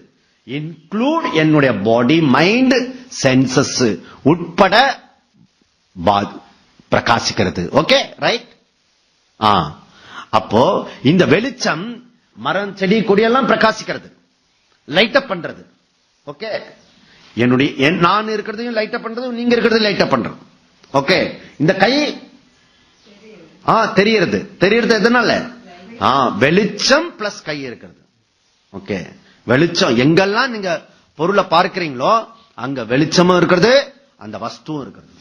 [SPEAKER 1] இன்க்ளூட் என்னுடைய பாடி, மைண்ட், சென்சஸ் உட்பட பிரகாசிக்கிறது. Okay, right. அப்போ இந்த வெளிச்சம் மரம், செடி, கொடியெல்லாம் பிரகாசிக்கிறது, லைட் அப் பண்றது. ஓகே. என்னுடைய நான் இருக்கிறதையும் லைட் அப் பண்றது, நீங்க இருக்கிறது லைட் அப் பண்றது. ஓகே. இந்த கை தெரியறது எதனால? வெளிச்சம் பிளஸ் கை இருக்கிறது. ஓகே. வெளிச்சம் எங்கெல்லாம் நீங்க பொருளை பார்க்கிறீங்களோ அங்க வெளிச்சமும் இருக்கிறது, அந்த வஸ்துவும் இருக்கிறது.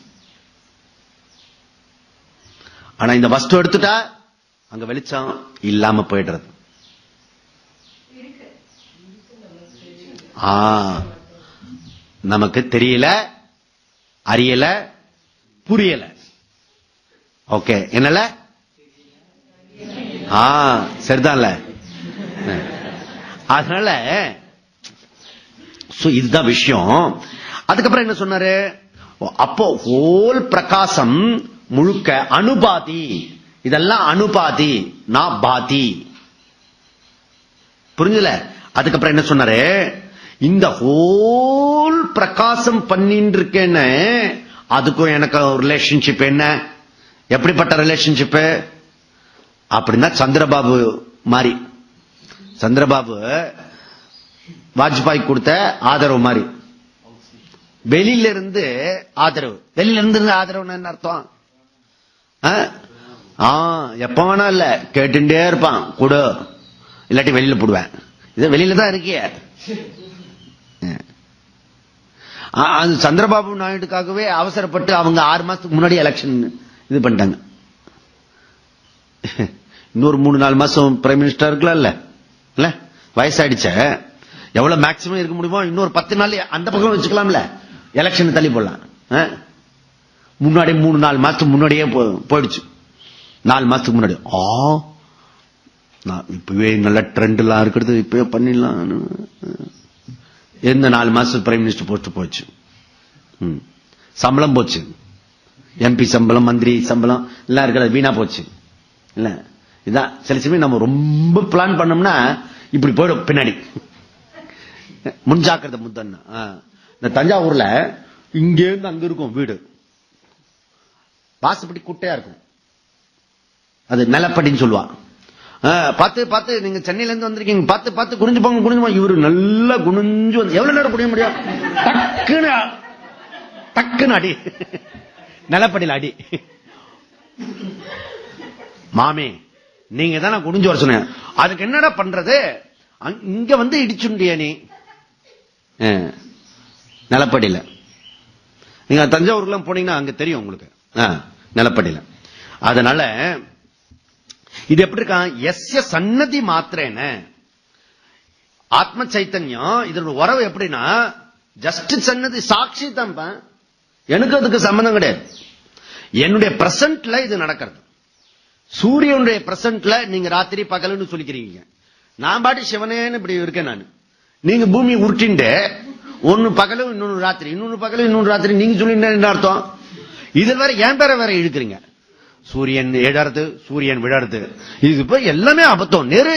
[SPEAKER 1] ஆனா இந்த வஸ்து எடுத்துட்டா அங்க வெளிச்சம் இல்லாம போயிடுறது. நமக்கு தெரியல, அறியல, புரியல. ஓகே. என்னல? சரிதான்ல. அதனால இதுதான் விஷயம். அதுக்கப்புறம் என்ன சொன்னாரு? அப்போ ஹோல் பிரகாசம் முழுக்க அனுபாதி. இதெல்லாம் அனுபாதி, நான் பாதி. புரிஞ்சல? அதுக்கப்புறம் என்ன சொன்னாரு? இந்த ஹோல் பிரகாசம் பண்ணிட்டு இருக்கேன்னு அதுக்கும் எனக்கு ரிலேஷன்ஷிப் என்ன? எப்படிப்பட்ட ரிலேஷன்ஷிப்? அப்படின்னா சந்திரபாபு மாதிரி. சந்திரபாபு வாஜ்பாய் கொடுத்த ஆதரவு மாதிரி. வெளியில இருந்து ஆதரவு. வெளியில இருந்து ஆதரவு என்ன அர்த்தம்? எப்ப வேணா இல்ல, கேட்டுட்டே இருப்பான், கொடு, இல்லாட்டி வெளியில போடுவேன். இது வெளியில தான் இருக்கிய. சந்திரபாபு நாயுடுக்காகவே அவசரப்பட்டு அவங்க 6 மாசத்துக்கு முன்னாடி எலெக்ஷன் இது பண்ணிட்டாங்க. இன்னொரு 3-4 மாசம் பிரைம் மினிஸ்டர் இருக்கலாம் இல்ல, வயசாயிடுச்ச. எவ்வளவு மேக்சிமம் இருக்க முடியுமோ இன்னொரு 10 நாள் அந்த பக்கம் வச்சுக்கலாம்ல, எலெக்ஷன் தள்ளி போடலாம். முன்னாடி 3-4 மாசத்துக்கு முன்னாடியே போயிடுச்சு. 4 மாசத்துக்கு முன்னாடி இப்பவே நல்ல ட்ரெண்ட் எல்லாம் இருக்கிறது, இப்பவே பண்ணிடலாம். எந்த 4 மாசம் பிரைம் மினிஸ்டர் போஸ்ட் போச்சு, சம்பளம் போச்சு, எம்பி சம்பளம், மந்திரி சம்பளம் எல்லாம் இருக்கிறது வீணா போச்சு இல்ல. இதான் சில சமயம் நம்ம ரொம்ப பிளான் பண்ணோம்னா இப்படி போயிடும் பின்னாடி. முன்ஜாக்கிரதை முத்தன்னா. இந்த தஞ்சாவூர்ல இங்க இருந்து அங்க இருக்கும் வீடு, வாசப்படி குட்டையா இருக்கும், அது நிலப்படின்னு சொல்லுவா. பார்த்து நீங்க சென்னையில இருந்து வந்திருக்கீங்க, பார்த்து குனிஞ்சு போங்க. இவரு நல்லா குனிஞ்சு வந்து எவ்வளவு நேரம் குனிய முடியும்? டக்குன்னு அடி, நிலப்படியில் அடி. மாமே நீங்க தானே குனிஞ்சு வர சொன்ன, அதுக்கு என்னடா பண்றது? இங்க வந்து இடிச்சுண்டிய நீ நிலப்படியில. நீங்க தஞ்சாவூர்லாம் போனீங்கன்னா அங்க தெரியும் உங்களுக்கு நிலப்படியில. அதனால இது எப்படி இருக்கான்? எஸ்ய சன்னதி மாத்திரேன ஆத்ம சைத்தன்யம். இதோட உறவு எப்படின்னா, ஜஸ்ட் சன்னதி சாட்சி தான். எனக்கு அதுக்கு சம்பந்தம் கிடையாது. என்னுடைய பிரசன்ட்ல இது நடக்கிறது. சூரியனுடைய பிரசன்ட்ல நீங்க ராத்திரி பகல்னு சொல்லிக்கிறீங்க, நான் பாட்டி சிவனேன்னு இப்படி இருக்கேன் நான். நீங்க பூமி உருட்டிண்டு ஒன்னு பகலும் இன்னொன்னு ராத்திரி, இன்னொன்னு பகலும் இன்னொன்னு ராத்திரி நீங்க சொல்லிட்டு என்ன அர்த்தம்? இதில் வேற என் பேரை வேற இழுக்கிறீங்க. சூரியன் எழறது, சூரியன் விழறது. இது இப்ப எல்லாமே அபத்தம். நேரு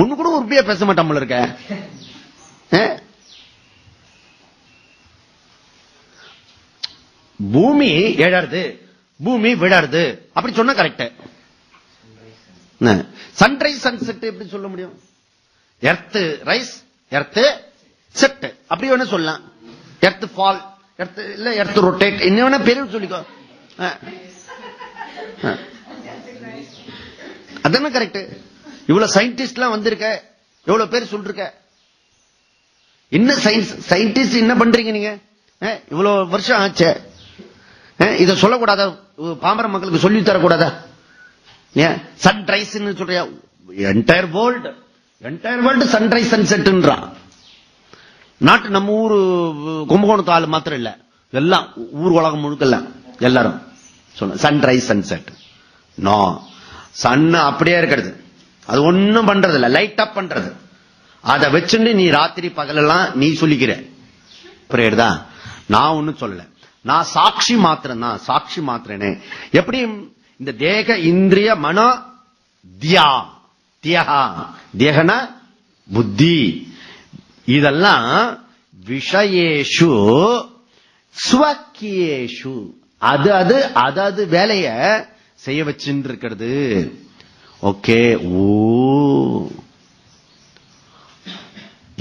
[SPEAKER 1] ஒண்ணு கூட உறுப்பியா பேச மாட்டாமல் இருக்க. பூமி எழறது, பூமி விழறது அப்படி சொன்னா கரெக்ட். சன்ரைஸ் சன்செட் எப்படி சொல்ல முடியும்? எர்த் ரைஸ், எர்த் செட் அப்படி வேணா சொல்லலாம். எர்த் ஃபால், எர்த் இல்ல எர்த் ரொட்டேட், என்ன வேணா பேரு சொல்லிக்கோ. அதான கரெக்ட். இவ்வளவு சயின்டிஸ்ட் எல்லாம் வந்திருக்க, எவ்வளவு பேர் சொல்லிருக்க. என்ன சயின்டிஸ்ட் என்ன பண்றீங்க நீங்க? இவ்வளவு வருஷம் ஆச்சு, இத சொல்லக்கூடாதா? பாமர மக்களுக்கு சொல்லி தரக்கூடாதா? சன்ரைஸ் சொல்றியா? என்டையர் வேர்ல்டு சன்ரைஸ் சன்செட்ன்றான். நாட்டு நம்ம ஊரு கும்பகோணத்து ஆளு மாத்திரம் இல்ல, எல்லாம் ஊர் உலகம் முழுக்க எல்லாரும் சொல்ல சன்ரைஸ் சன்செட். நோ, சன் அப்படியே இருக்கிறது, அது ஒண்ணும் பண்றது இல்ல, லைட் அப் பண்றது. அதை வச்சுட்டு நீ ராத்திரி பகலெல்லாம் நீ சொல்லிக்கிற. புரியுதா? நான் ஒன்னும் சொல்லல, நான் சாட்சி மாத்திரம் தான், சாட்சி மாத்திரனே. எப்படி இந்த தேக இந்திரிய மனோ தியா, தேகனா புத்தி, இதெல்லாம் விஷயேஷு ஸ்வக்கியேஷு அது வேலைய செய்ய வச்சுட்டு இருக்கிறது. ஓகே. ஓ,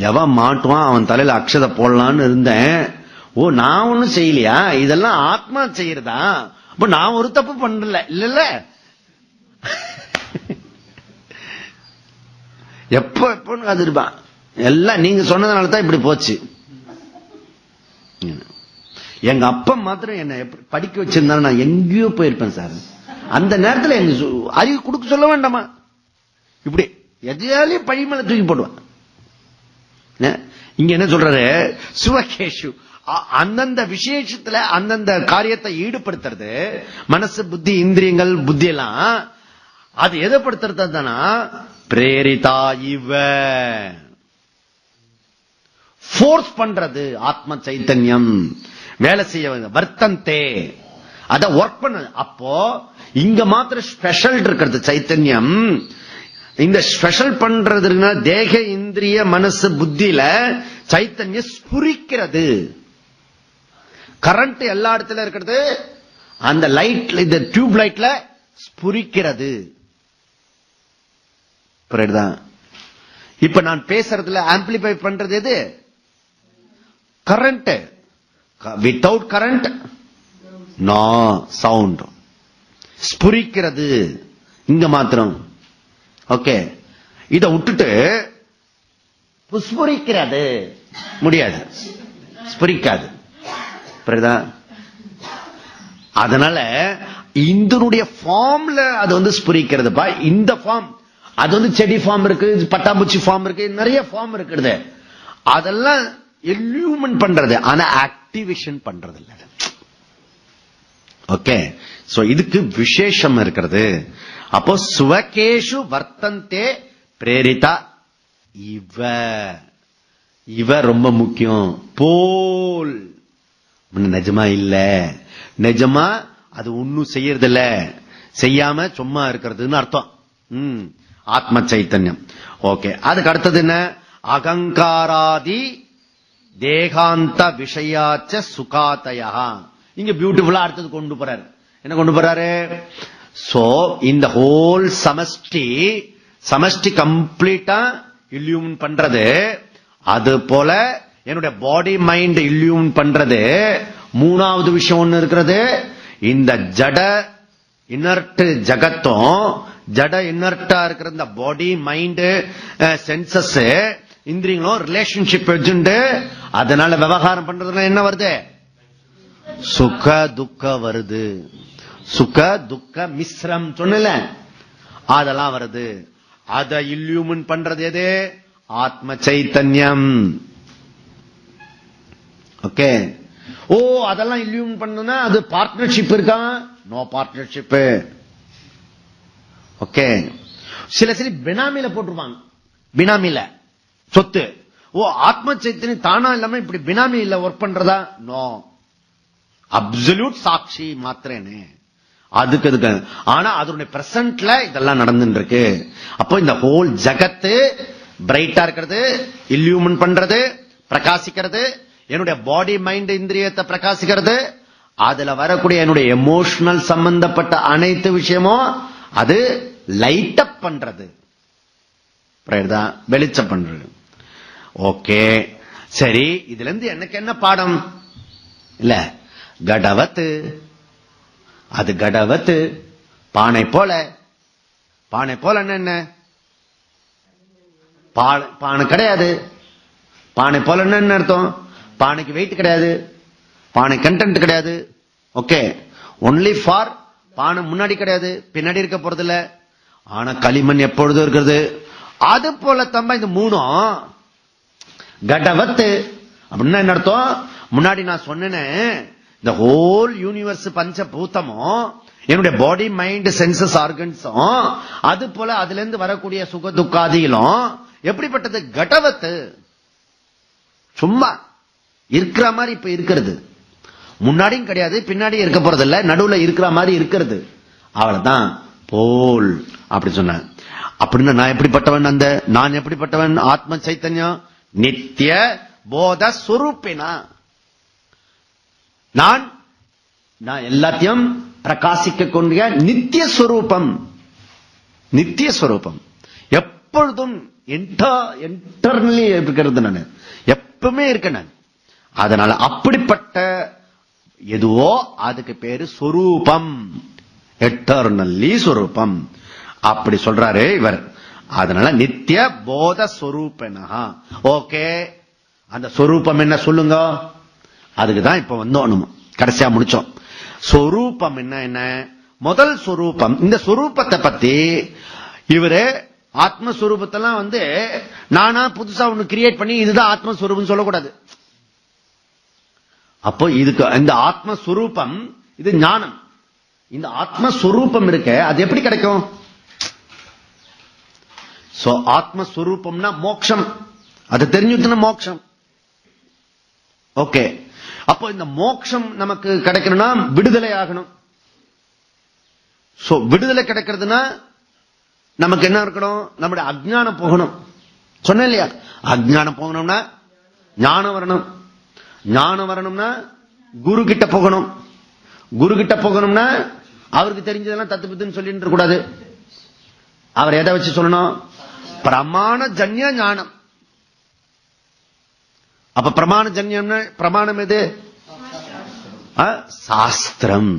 [SPEAKER 1] எவன் மாட்டுவான் அவன் தலையில அக்ஷதை போடலான்னு இருந்தேன். ஓ, நான் ஒண்ணும் செய்யலையா? இதெல்லாம் ஆத்மா செய்யறதா? அப்ப நான் ஒரு தப்பு பண்ணல இல்ல. எப்ப அது இருப்பான் எல்லாம் நீங்க சொன்னதுனால தான் இப்படி போச்சு. எங்க அப்பா மாத்திரம் என்ன படிக்க வச்சிருந்தாலும் நான் எங்கேயோ போயிருப்பேன் சார். அந்த நேரத்தில் எங்க அறிவு கொடுக்க சொல்ல வேண்டாமா? இப்படி எதையாலையும் பழி மேல தூக்கி போடுவான். இங்க என்ன சொல்றாரு? சுவகேஷு, அந்தந்த விசேஷத்துல அந்தந்த காரியத்தை ஈடுபடுத்துறது. மனசு, புத்தி, இந்திரியங்கள், புத்தி எல்லாம் அது எதைப்படுத்துறதுனா பிரேரிதா இவ ஃபோர்ஸ் பண்றது. ஆத்ம சைத்தன்யம் வேலை செய்ய வர்த்தந்தே, அத ஒர்க் பண்ண. அப்போ இங்க மாத்திரம் ஸ்பெஷல் இருக்கிறது சைத்தன்யம். இந்த ஸ்பெஷல் பண்றதுன்னா தேக இந்திரிய மனசு புத்தியில சைத்தன்யம் ஸ்புரிக்கிறது. கரண்ட் எல்லா இடத்துல இருக்கிறது, அந்த லைட்ல, இந்த டியூப் லைட்ல ஸ்புரிக்கிறது. புரியுதா? இப்ப நான் பேசுறதுல ஆம்பிளிஃபை பண்றது எது? Current. Without current no sound. ஸ்புரிக்கிறது இங்க மாத்திரம். ஓகே. இத விட்டுட்டு புஷ்புரிக்கிறது முடியாது, ஸ்புரிக்காது. புரியுதா? அதனால இந்தனுடைய ஃபார்ம்ல அது வந்து ஸ்புரிக்கிறதுப்பா. இந்த ஃபார்ம் அது வந்து செடி ஃபார்ம் இருக்கு, பட்டாம்பூச்சி ஃபார்ம் இருக்கு, நிறைய ஃபார்ம் இருக்குது. அதெல்லாம் எல்யூமன் பண்றது, ஆனா ஆக்டிவேஷன் பண்றது இல்ல. ஓகே. சோ இதுக்கு விசேஷம் இருக்கிறது. அப்போ சுவகேஷு வர்த்தந்தே பிரேரிதா இவ ரொம்ப முக்கியம். போல் நிஜமா இல்ல, நிஜமா அது ஒன்னும் செய்யறது இல்ல, செய்யாம சும்மா இருக்கிறதுன்னு அர்த்தம். ஆத்ம சைத்தன்யம். ஓகே. அதுக்கு அடுத்தது என்ன? அகங்காராதி தேகாந்த விஷயாச்ச சுகாதயா. இங்க பியூட்டிஃபுல்லா அடுத்தது கொண்டு போறாரு. என்ன கொண்டு போறாரு? சோ இந்த ஹோல் சமஷ்டி கம்ப்ளீட்டா இல்யூமின் பண்றது, அது போல என்னுடைய பாடி மைண்ட் இல்யூமின் பண்றது. மூணாவது விஷயம் ஒண்ணு இருக்கிறது. இந்த ஜட இனர்ட் ஜகத்தும், ஜட இனர்ட்டா இருக்கிற இந்த பாடி மைண்ட் சென்சஸ் இந்திரியங்களும் ரிலேஷன்ஷிப் வச்சுண்டு அதனால விவகாரம் பண்றதுல என்ன வருது? சுக துக்க வருது. சுக துக்க மிஸ்ரம் சொன்னல, அதெல்லாம் வருது. அத இல்யூமின் பண்றது எது? ஆத்ம சைத்தன்யம். ஓகே. ஓ, அதெல்லாம் இல்யூமின் பண்ணா அது பார்ட்னர்ஷிப் இருக்கா? No partnership. ஓகே. சில பினாமில போட்டுருவாங்க, பினாமில சொத்து. ஓ, ஆத்ம சைத்தன்யம் தானா இல்லாம இப்படி பினாமி இல்ல ஒர்க் பண்றதா? நோ, அப்சல்யூட் சாட்சி மாத்திரனே. அதுக்கு இருக்கு. ஆனா அதனுடைய பிரசன்ட்ல இதெல்லாம் நடந்துட்டு இருக்கு. அப்போ இந்த ஹோல் ஜகத்து பிரைட்டா இருக்கிறது, இல்யூமன் பண்றது, பிரகாசிக்கிறது, என்னுடைய பாடி மைண்ட் இந்திரியத்தை பிரகாசிக்கிறது, அதுல வரக்கூடிய என்னுடைய எமோஷனல் சம்பந்தப்பட்ட அனைத்து விஷயமும் அது லைட் அப் பண்றது, வெளிச்சம் பண்றது. ஓகே சரி, இதுல இருந்து எனக்கு என்ன பாடம்? இல்ல கடவத்து, அது கடவத்து பானை போல. பானை போல என்ன? பானை கிடையாது. பானை போல என்ன அர்த்தம்? பானைக்கு வெயிட் கிடையாது, பானை கண்டென்ட் கிடையாது. ஓகே, ஒன்லி ஃபார் பானை முன்னாடி கிடையாது, பின்னாடி இருக்க போறது இல்ல. ஆனா களிமண் எப்பொழுதும் இருக்கிறது. அது போல தம்ப இந்த மூணும் கடவத்து அப்படின்னா என்ன அர்த்தம்? முன்னாடி நான் சொன்னேன், இந்த ஹோல் யூனிவர்ஸ் பஞ்சபூதமும் என்னுடைய பாடி மைண்ட் சென்சஸ் ஆர்கன்ஸும் அது போல அதுல இருந்து வரக்கூடிய சுக துக்காதிகளும் எப்படிப்பட்டது? கடவத்து. சும்மா இருக்கிற மாதிரி இப்ப இருக்கிறது, முன்னாடியும் கிடையாது பின்னாடியும் இருக்க போறது இல்ல, நடுவுல இருக்கிற மாதிரி இருக்கிறது, அவ்வளவுதான். போல் அப்படி சொன்ன. அப்படின்னா நான் எப்படிப்பட்டவன்? அந்த நான் எப்படிப்பட்டவன்? ஆத்ம சைத்தன்யம் நித்திய போத சுரூபினா. நான் எல்லாத்தையும் பிரகாசிக்க கொண்டிய நித்திய ஸ்வரூபம். நித்திய ஸ்வரூபம் எப்பொழுதும் என்டர்னலி இருக்கிறது, நான் எப்பவுமே இருக்க. நான் அதனால அப்படிப்பட்ட எதுவோ அதுக்கு பேரு சொரூபம், எட்டர்னல்லி சொரூபம் அப்படி சொல்றாரு இவர். அதனால நித்திய போத சொரூபனா. ஓகே, அந்த சொரூபம் என்ன சொல்லுங்க? அதுக்குதான் இப்ப வந்தோம், கடைசியா முடிச்சோம். சொரூபம் என்ன? முதல் சொரூபம். இந்த சொரூபத்தை பத்தி இவரு ஆத்மஸ்வரூபத்தெல்லாம் நானா புதுசா ஒண்ணு கிரியேட் பண்ணி இதுதான் ஆத்மஸ்வரூபம் சொல்லக்கூடாது. அப்போ இதுக்கு இந்த ஆத்மஸ்வரூபம் இது ஞானம். இந்த ஆத்மஸ்வரூபம் இருக்க அது எப்படி கிடைக்கும்? ஆத்மஸ்வரூபம்னா மோட்சம், அது தெரிஞ்சுட்டுனா மோட்சம். ஓகே, அப்போ இந்த மோட்சம் நமக்கு கிடைக்கணும்னா விடுதலை ஆகணும். விடுதலை கிடைக்கிறதுனா நமக்கு என்ன இருக்கணும்? நம்முடைய அஜ்ஞானம் போகணும். சொன்னேன் இல்லையா? அஜ்ஞானம் போகணும்னா ஞானம் வரணும். ஞானம் வரணும்னா குரு கிட்ட போகணும். குரு கிட்ட போகணும்னா அவருக்கு தெரிஞ்சதெல்லாம் தத்துவத்துன்னு சொல்லிட்டு இருக்க கூடாது. அவர் எதை வச்சு சொல்லணும்? பிரமாண ஜன்ய ஞானம். அப்ப பிரமாண ஜன்யம், பிரமாணம் எது? சாஸ்திரம்.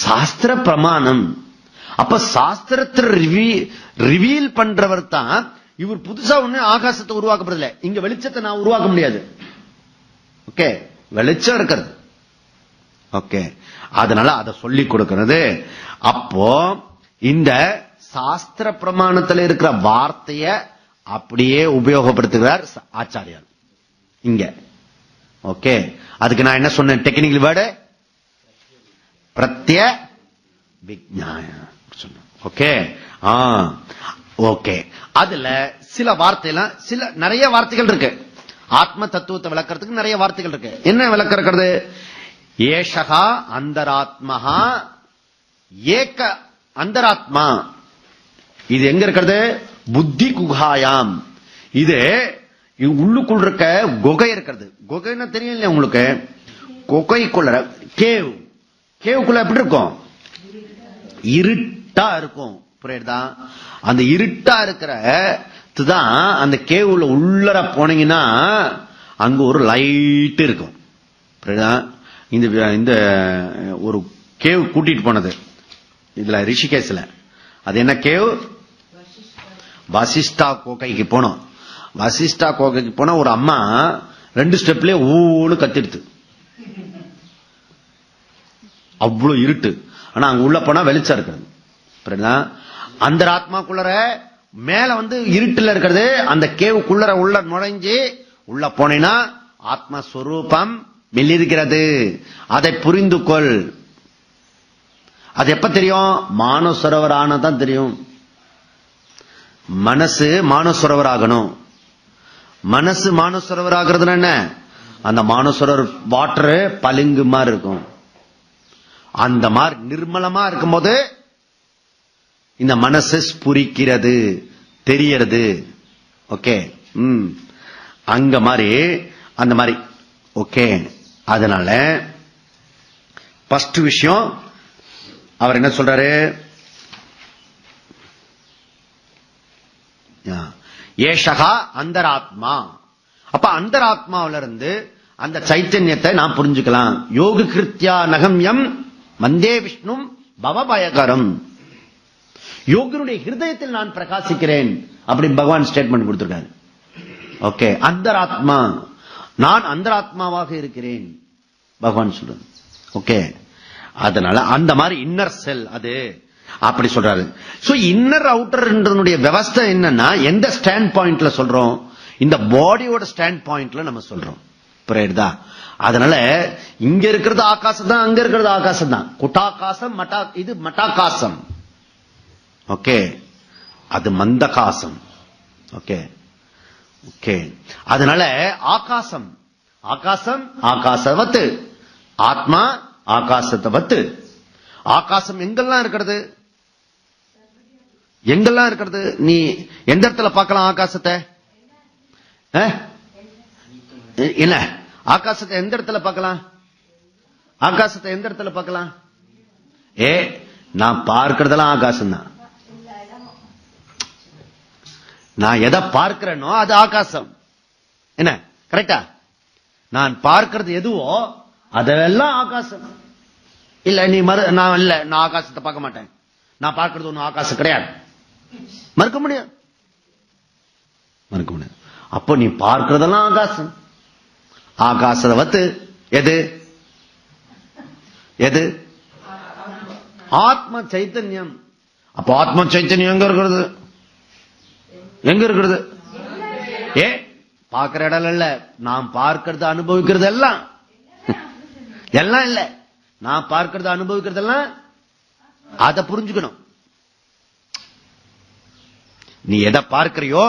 [SPEAKER 1] சாஸ்திர பிரமாணம். அப்ப சாஸ்திரத்தை ரிவீல் பண்றவர் தான் இவர். புதுசா ஒண்ணு ஆகாசத்தை உருவாக்கப்படுறதில்ல, இங்க வெளிச்சத்தை நான் உருவாக்க முடியாது. ஓகே, வெளிச்சம் இருக்கிறது. ஓகே, அதனால அதை சொல்லிக் கொடுக்கிறது. அப்போ இந்த சாஸ்திர பிரமாணத்தில் இருக்கிற வார்த்தைய அப்படியே உபயோகப்படுத்துகிறார் ஆச்சாரியார் இங்க. ஓகே, அதுக்கு நான் என்ன சொன்னேன்? டெக்னிக்கல் வேர்டு பிரத்ய விஞ்ஞாய சொன்னேன். Okay, okay. அதுல சில வார்த்தைலாம், சில நிறைய வார்த்தைகள் இருக்கு. ஆத்ம தத்துவத்தை விளக்கிறதுக்கு நிறைய வார்த்தைகள் இருக்கு. என்ன விளக்கம் இருக்கிறது? ஏஷகா அந்தராத்மஹா, ஏக அந்தராத்மா. இது எங்க இருக்கிறது? புத்தி குகாயாம். இது உள்ளுக்குள் இருக்க குகை இருக்கிறது. குகைன்னா தெரியும் இல்லையா உங்களுக்கு? குகைக்குள்ள கேவ். கேவுக்குள்ள எப்படி இருக்கும்? இருட்டா இருக்கும். புரியுதா? அந்த இருட்டா இருக்கிறதான் அந்த கேவுல உள்ளர போனீங்கன்னா அங்க ஒரு லைட் இருக்கும். புரியுதா? இந்த ஒரு கேவ் கூட்டிட்டு போனது இதுல ரிஷிகேஷ்ல. அது என்ன கேவ்? வசிஷ்டா கோகைக்கு போனோம். வசிஷ்டா கோகைக்கு போனா ஒரு அம்மா 2 ஸ்டெப்லயே ஊன்னு கத்திடுது. அவ்வளவு இருட்டு. ஆனா அங்க உள்ள போனா வெளிச்சம் இருக்கிறது. அந்த ஆத்மாக்குள்ளர மேல இருட்டுல இருக்கிறது. அந்த கேவுக்குள்ளர உள்ள நுழைஞ்சு உள்ள போனீங்கன்னா ஆத்மஸ்வரூபம் வெளியிருக்கிறது. அதை புரிந்து கொள். அது எப்ப தெரியும்? மானசரோவர் ஆனதான் தெரியும். மனசு மானசரோவர் ஆகணும். மனசு மானசரோவர் ஆகிறதுனா என்ன? அந்த மானசரோவர் வாட்டர் பளிங்கு மாதிரி இருக்கும். அந்த மாதிரி நிர்மலமா இருக்கும்போது இந்த மனசு ஸ்புரிக்கிறது, தெரியறது. ஓகே, அங்க மாதிரி அந்த மாதிரி. ஓகே, அதனால ஃபர்ஸ்ட் விஷயம் அவர் என்ன சொல்றாரு, ஏஷகா அந்தராத்மா. அப்ப அந்தராத்மாவில இருந்து அந்த சைத்தன்யத்தை நான் புரிஞ்சுக்கலாம். யோக கிருத்தியா நகம்யம் வந்தே விஷ்ணு பவபயகரம். யோகனுடைய ஹிருதயத்தில் நான் பிரகாசிக்கிறேன் அப்படி பகவான் ஸ்டேட்மெண்ட் கொடுத்திருக்காரு. ஓகே, அந்தராத்மா, நான் அந்தராத்மாவாக இருக்கிறேன் பகவான் சொல்றது. ஓகே, அதனால அந்த மாதிரி இன்னர் செல் அது அப்படி சொல்றாரு. சோ இன்னர் அவுட்டர் வியவஸ்தை என்னன்னா எந்த ஸ்டாண்ட் பாயிண்ட்ல சொல்றோம், இந்த பாடியோட ஸ்டாண்ட் பாயிண்ட்ல நம்ம சொல்றோம். புரியுதா? அதனால இங்க இருக்கிறது ஆகாசம் தான், அங்க இருக்கிறது ஆகாசம் தான். குட்டாகாசம் இது மட்டாகாசம். ஓகே, அது மந்தகாசம். ஓகே ஓகே, அதனால ஆகாசம் ஆகாசம் ஆகாசவத்து, ஆத்மா ஆகாசத்தவத்து. ஆகாசம் எங்கெல்லாம் இருக்கிறது, எங்கெல்லாம் இருக்கிறது? நீ எந்த இடத்துல பார்க்கலாம் ஆகாசத்தை? என்ன ஆகாசத்தை எந்த இடத்துல பார்க்கலாம்? ஆகாசத்தை எந்த இடத்துல பார்க்கலாம்? நான் பார்க்கிறதெல்லாம் ஆகாசம் தான். நான் எதை பார்க்கிறேனோ அது ஆகாசம். என்ன கரெக்டா? நான் பார்க்கிறது எதுவோ அதெல்லாம் ஆகாசம். இல்ல நீ நான் இல்ல, நான் ஆகாசத்தை பார்க்க மாட்டேன், நான் பார்க்கிறது ஒன்னும் ஆகாசம் கிடையாது, மறுக்க முடியும், மறுக்க முடியும். அப்போ நீ பார்க்கிறதெல்லாம் ஆகாசம். ஆகாசவத்து எது எது? ஆத்ம சைத்தன்யம். அப்போ ஆத்ம சைத்தன்யம் எங்க இருக்கிறது? எங்க இருக்கிறது? பார்க்கிற இடம் இல்ல, நான் பார்க்கிறது அனுபவிக்கிறது எல்லாம் எல்லாம் இல்ல, நான் பார்க்கிறது அனுபவிக்கிறது எல்லாம். அதை புரிஞ்சுக்கணும். நீ எதை பார்க்கிறியோ,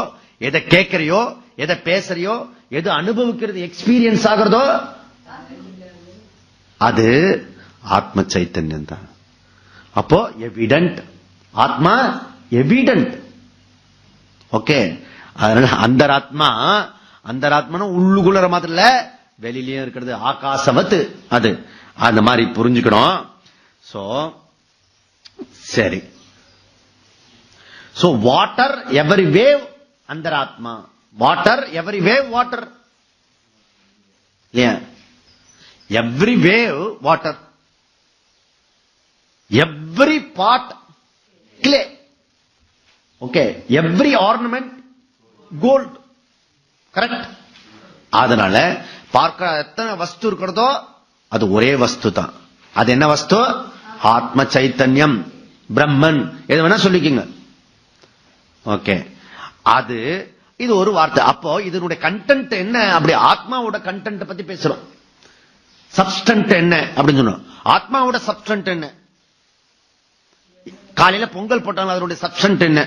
[SPEAKER 1] எதை கேட்கிறியோ, எதை பேசுறியோ, எது அனுபவிக்கிறது எக்ஸ்பீரியன்ஸ் ஆகிறதோ அது ஆத்ம சைத்தன்யம் தான். அப்போ எவிடன்ட், ஆத்மா எவிடன்ட். ஓகே, அதனால அந்தராத்மா, அந்தராத்மா உள்ளுக்குள்ள மாத்திரம் இல்ல, வெளியிலயும் இருக்கிறது ஆகாசவத்து. அது அந்த மாதிரி புரிஞ்சுக்கணும். சோ சரி, சோ வாட்டர் எவரி வேவ் அந்தராத்மா, water every wave water, every wave water, every part clay. Okay, every ornament gold. Correct? அதனால பார்க்க எத்தனை வஸ்து இருக்கிறதோ அது ஒரே வஸ்து தான். அது என்ன வஸ்து? ஆத்ம சைத்தன்யம், பிரம்மன், எது வேணா சொல்லிக்கீங்க. ஓகே, அது இது ஒரு வார்த்தை. அப்போ இதனுடைய கண்டென்ட் என்ன? அப்படி ஆத்மாவோட கண்டென்ட் பத்தி பேசுறோம். சப்ஸ்டன்ட் என்ன அப்படின்னு சொன்னோம். ஆத்மாவோட சப்ஸ்டன்ட் என்ன? காலையில பொங்கல் போட்டாங்க, அதனுடைய சப்ஸ்டன்ட் என்ன?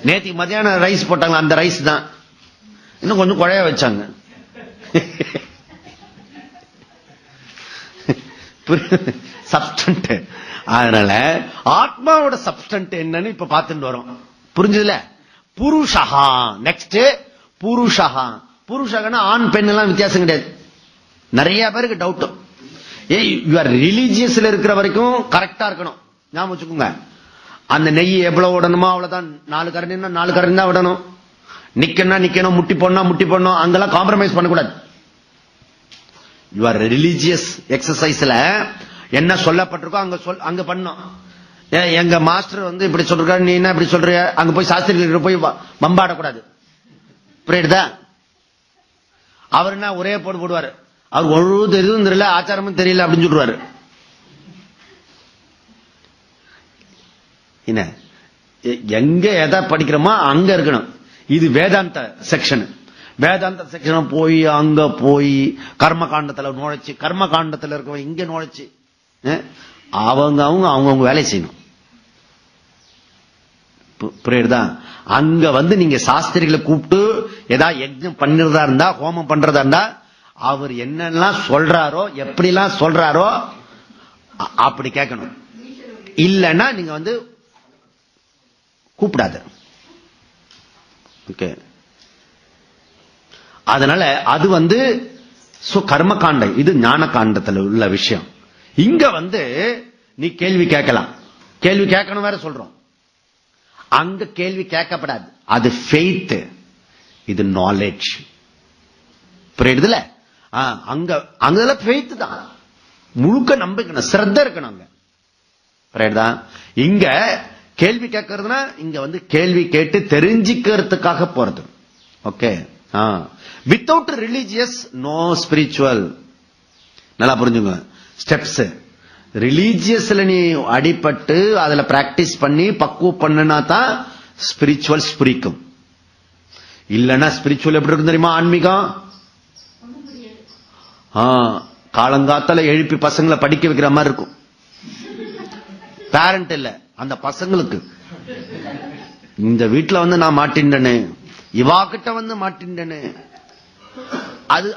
[SPEAKER 1] நேற்று மதியான ரைஸ் போட்டாங்க, அந்த ரைஸ் தான். இன்னும் கொஞ்சம் குழைய வச்சாங்க. சப்ஸ்டன்ட். அதனால ஆத்மாவோட சப்ஸ்டன்ட் என்னன்னு இப்ப பார்த்துட்டு வரோம். புரிஞ்சதுல? புருஷஹா. நெக்ஸ்ட் புருஷஹா. புருஷகனா ஆண் பெண் எல்லாம் வித்தியாசம் கிடையாது. நிறைய பேருக்கு டவுட். யுவர் ரிலீஜியஸ்ல இருக்கிற வரைக்கும் கரெக்டா இருக்கணும். ஞாபகம் வச்சுக்கோங்க, அந்த நெய் எவ்வளவு விடணுமோ அவ்வளவுதான். 4 கரண்டினா 4 கரண்டி தான் விடணும். நிக்கணும்னா நிக்கணும், முட்டி போடணும்னா முட்டி போடணும். அங்கெல்லாம் காம்ப்ரமைஸ் பண்ணக்கூடாது. யுவர் ரிலீஜியஸ் எக்ஸசைஸ்ல என்ன சொல்லப்பட்டிருக்கோ அங்க பண்ணும். எங்க மாஸ்டர் வந்து இப்படி சொல்றாரு, நீ என்ன இப்படி சொல்ற, அங்க போய் சாஸ்திரிகிட்ட போய் வம்பாடக்கூடாது. புரியுதா? அவர் என்ன ஒரே போடுவாரு, அவர் ஒரு எதுவும் தெரியல, ஆச்சாரமும் தெரியல அப்படின்னு சொல்றாரு. என்ன எங்க எதை படிக்கிறோமோ அங்க இருக்கணும். இது வேதாந்த செக்ஷன். வேதாந்த செக்ஷன் போய் அங்க போய் கர்ம காண்டத்துல நுழைச்சு, கர்ம காண்டத்துல இருக்கவங்க இங்க நுழைச்சு அவங்க அவங்கவுங்க வேலை செய்யணும். புரியுதா? அங்க வந்து நீங்க சாஸ்திரிகளை கூப்பிட்டு ஏதாவது யஜ்ஞம் பண்ணிருந்தா இருந்தா, ஹோமம் பண்றதா இருந்தா, அவர் என்னெல்லாம் சொல்றாரோ, எப்படிலாம் சொல்றாரோ அப்படி கேட்கணும். இல்லன்னா நீங்க கூப்பிடாத. ஓகே, அதனால அது கர்ம காண்டம், இது ஞான காண்டத்தில் உள்ள விஷயம். இங்க நீ கேள்வி கேட்கலாம், கேள்வி கேட்கணும் வேற சொல்றோம். அங்க கேள்வி கேட்கப்படாது, அது ஃபெய்த், இது நாலேஜ். புரியுதுல? அங்க ஃபெய்த் தான், முழுக்க நம்பிக்கணும், சிரத்த இருக்கணும் அங்க. புரியுதா? இங்க கேள்வி கேட்கறதுனா இங்க கேள்வி கேட்டு தெரிஞ்சுக்கிறதுக்காக போறது. Okay, without religious no spiritual. நல்லா புரிஞ்சுங்க ஸ்டெப்ஸ். ரிலீஜியஸ்ல நீ அடிபட்டு அதுல பிராக்டிஸ் பண்ணி பக்குவம் பண்ணனா தான் ஸ்பிரிச்சுவல் ஸ்பிரிக்கும். இல்லன்னா ஸ்பிரிச்சுவல் எப்படி இருக்கும் தெரியுமா? ஆன்மீகம் காலங்காத்தால எழுப்பி பசங்களை படிக்க வைக்கிற மாதிரி இருக்கும். பேரண்ட் இல்ல, அந்த பசங்களுக்கு. இந்த வீட்டுல நான் மாட்டின்றனே, இவா கிட்ட மாட்டின்றனே,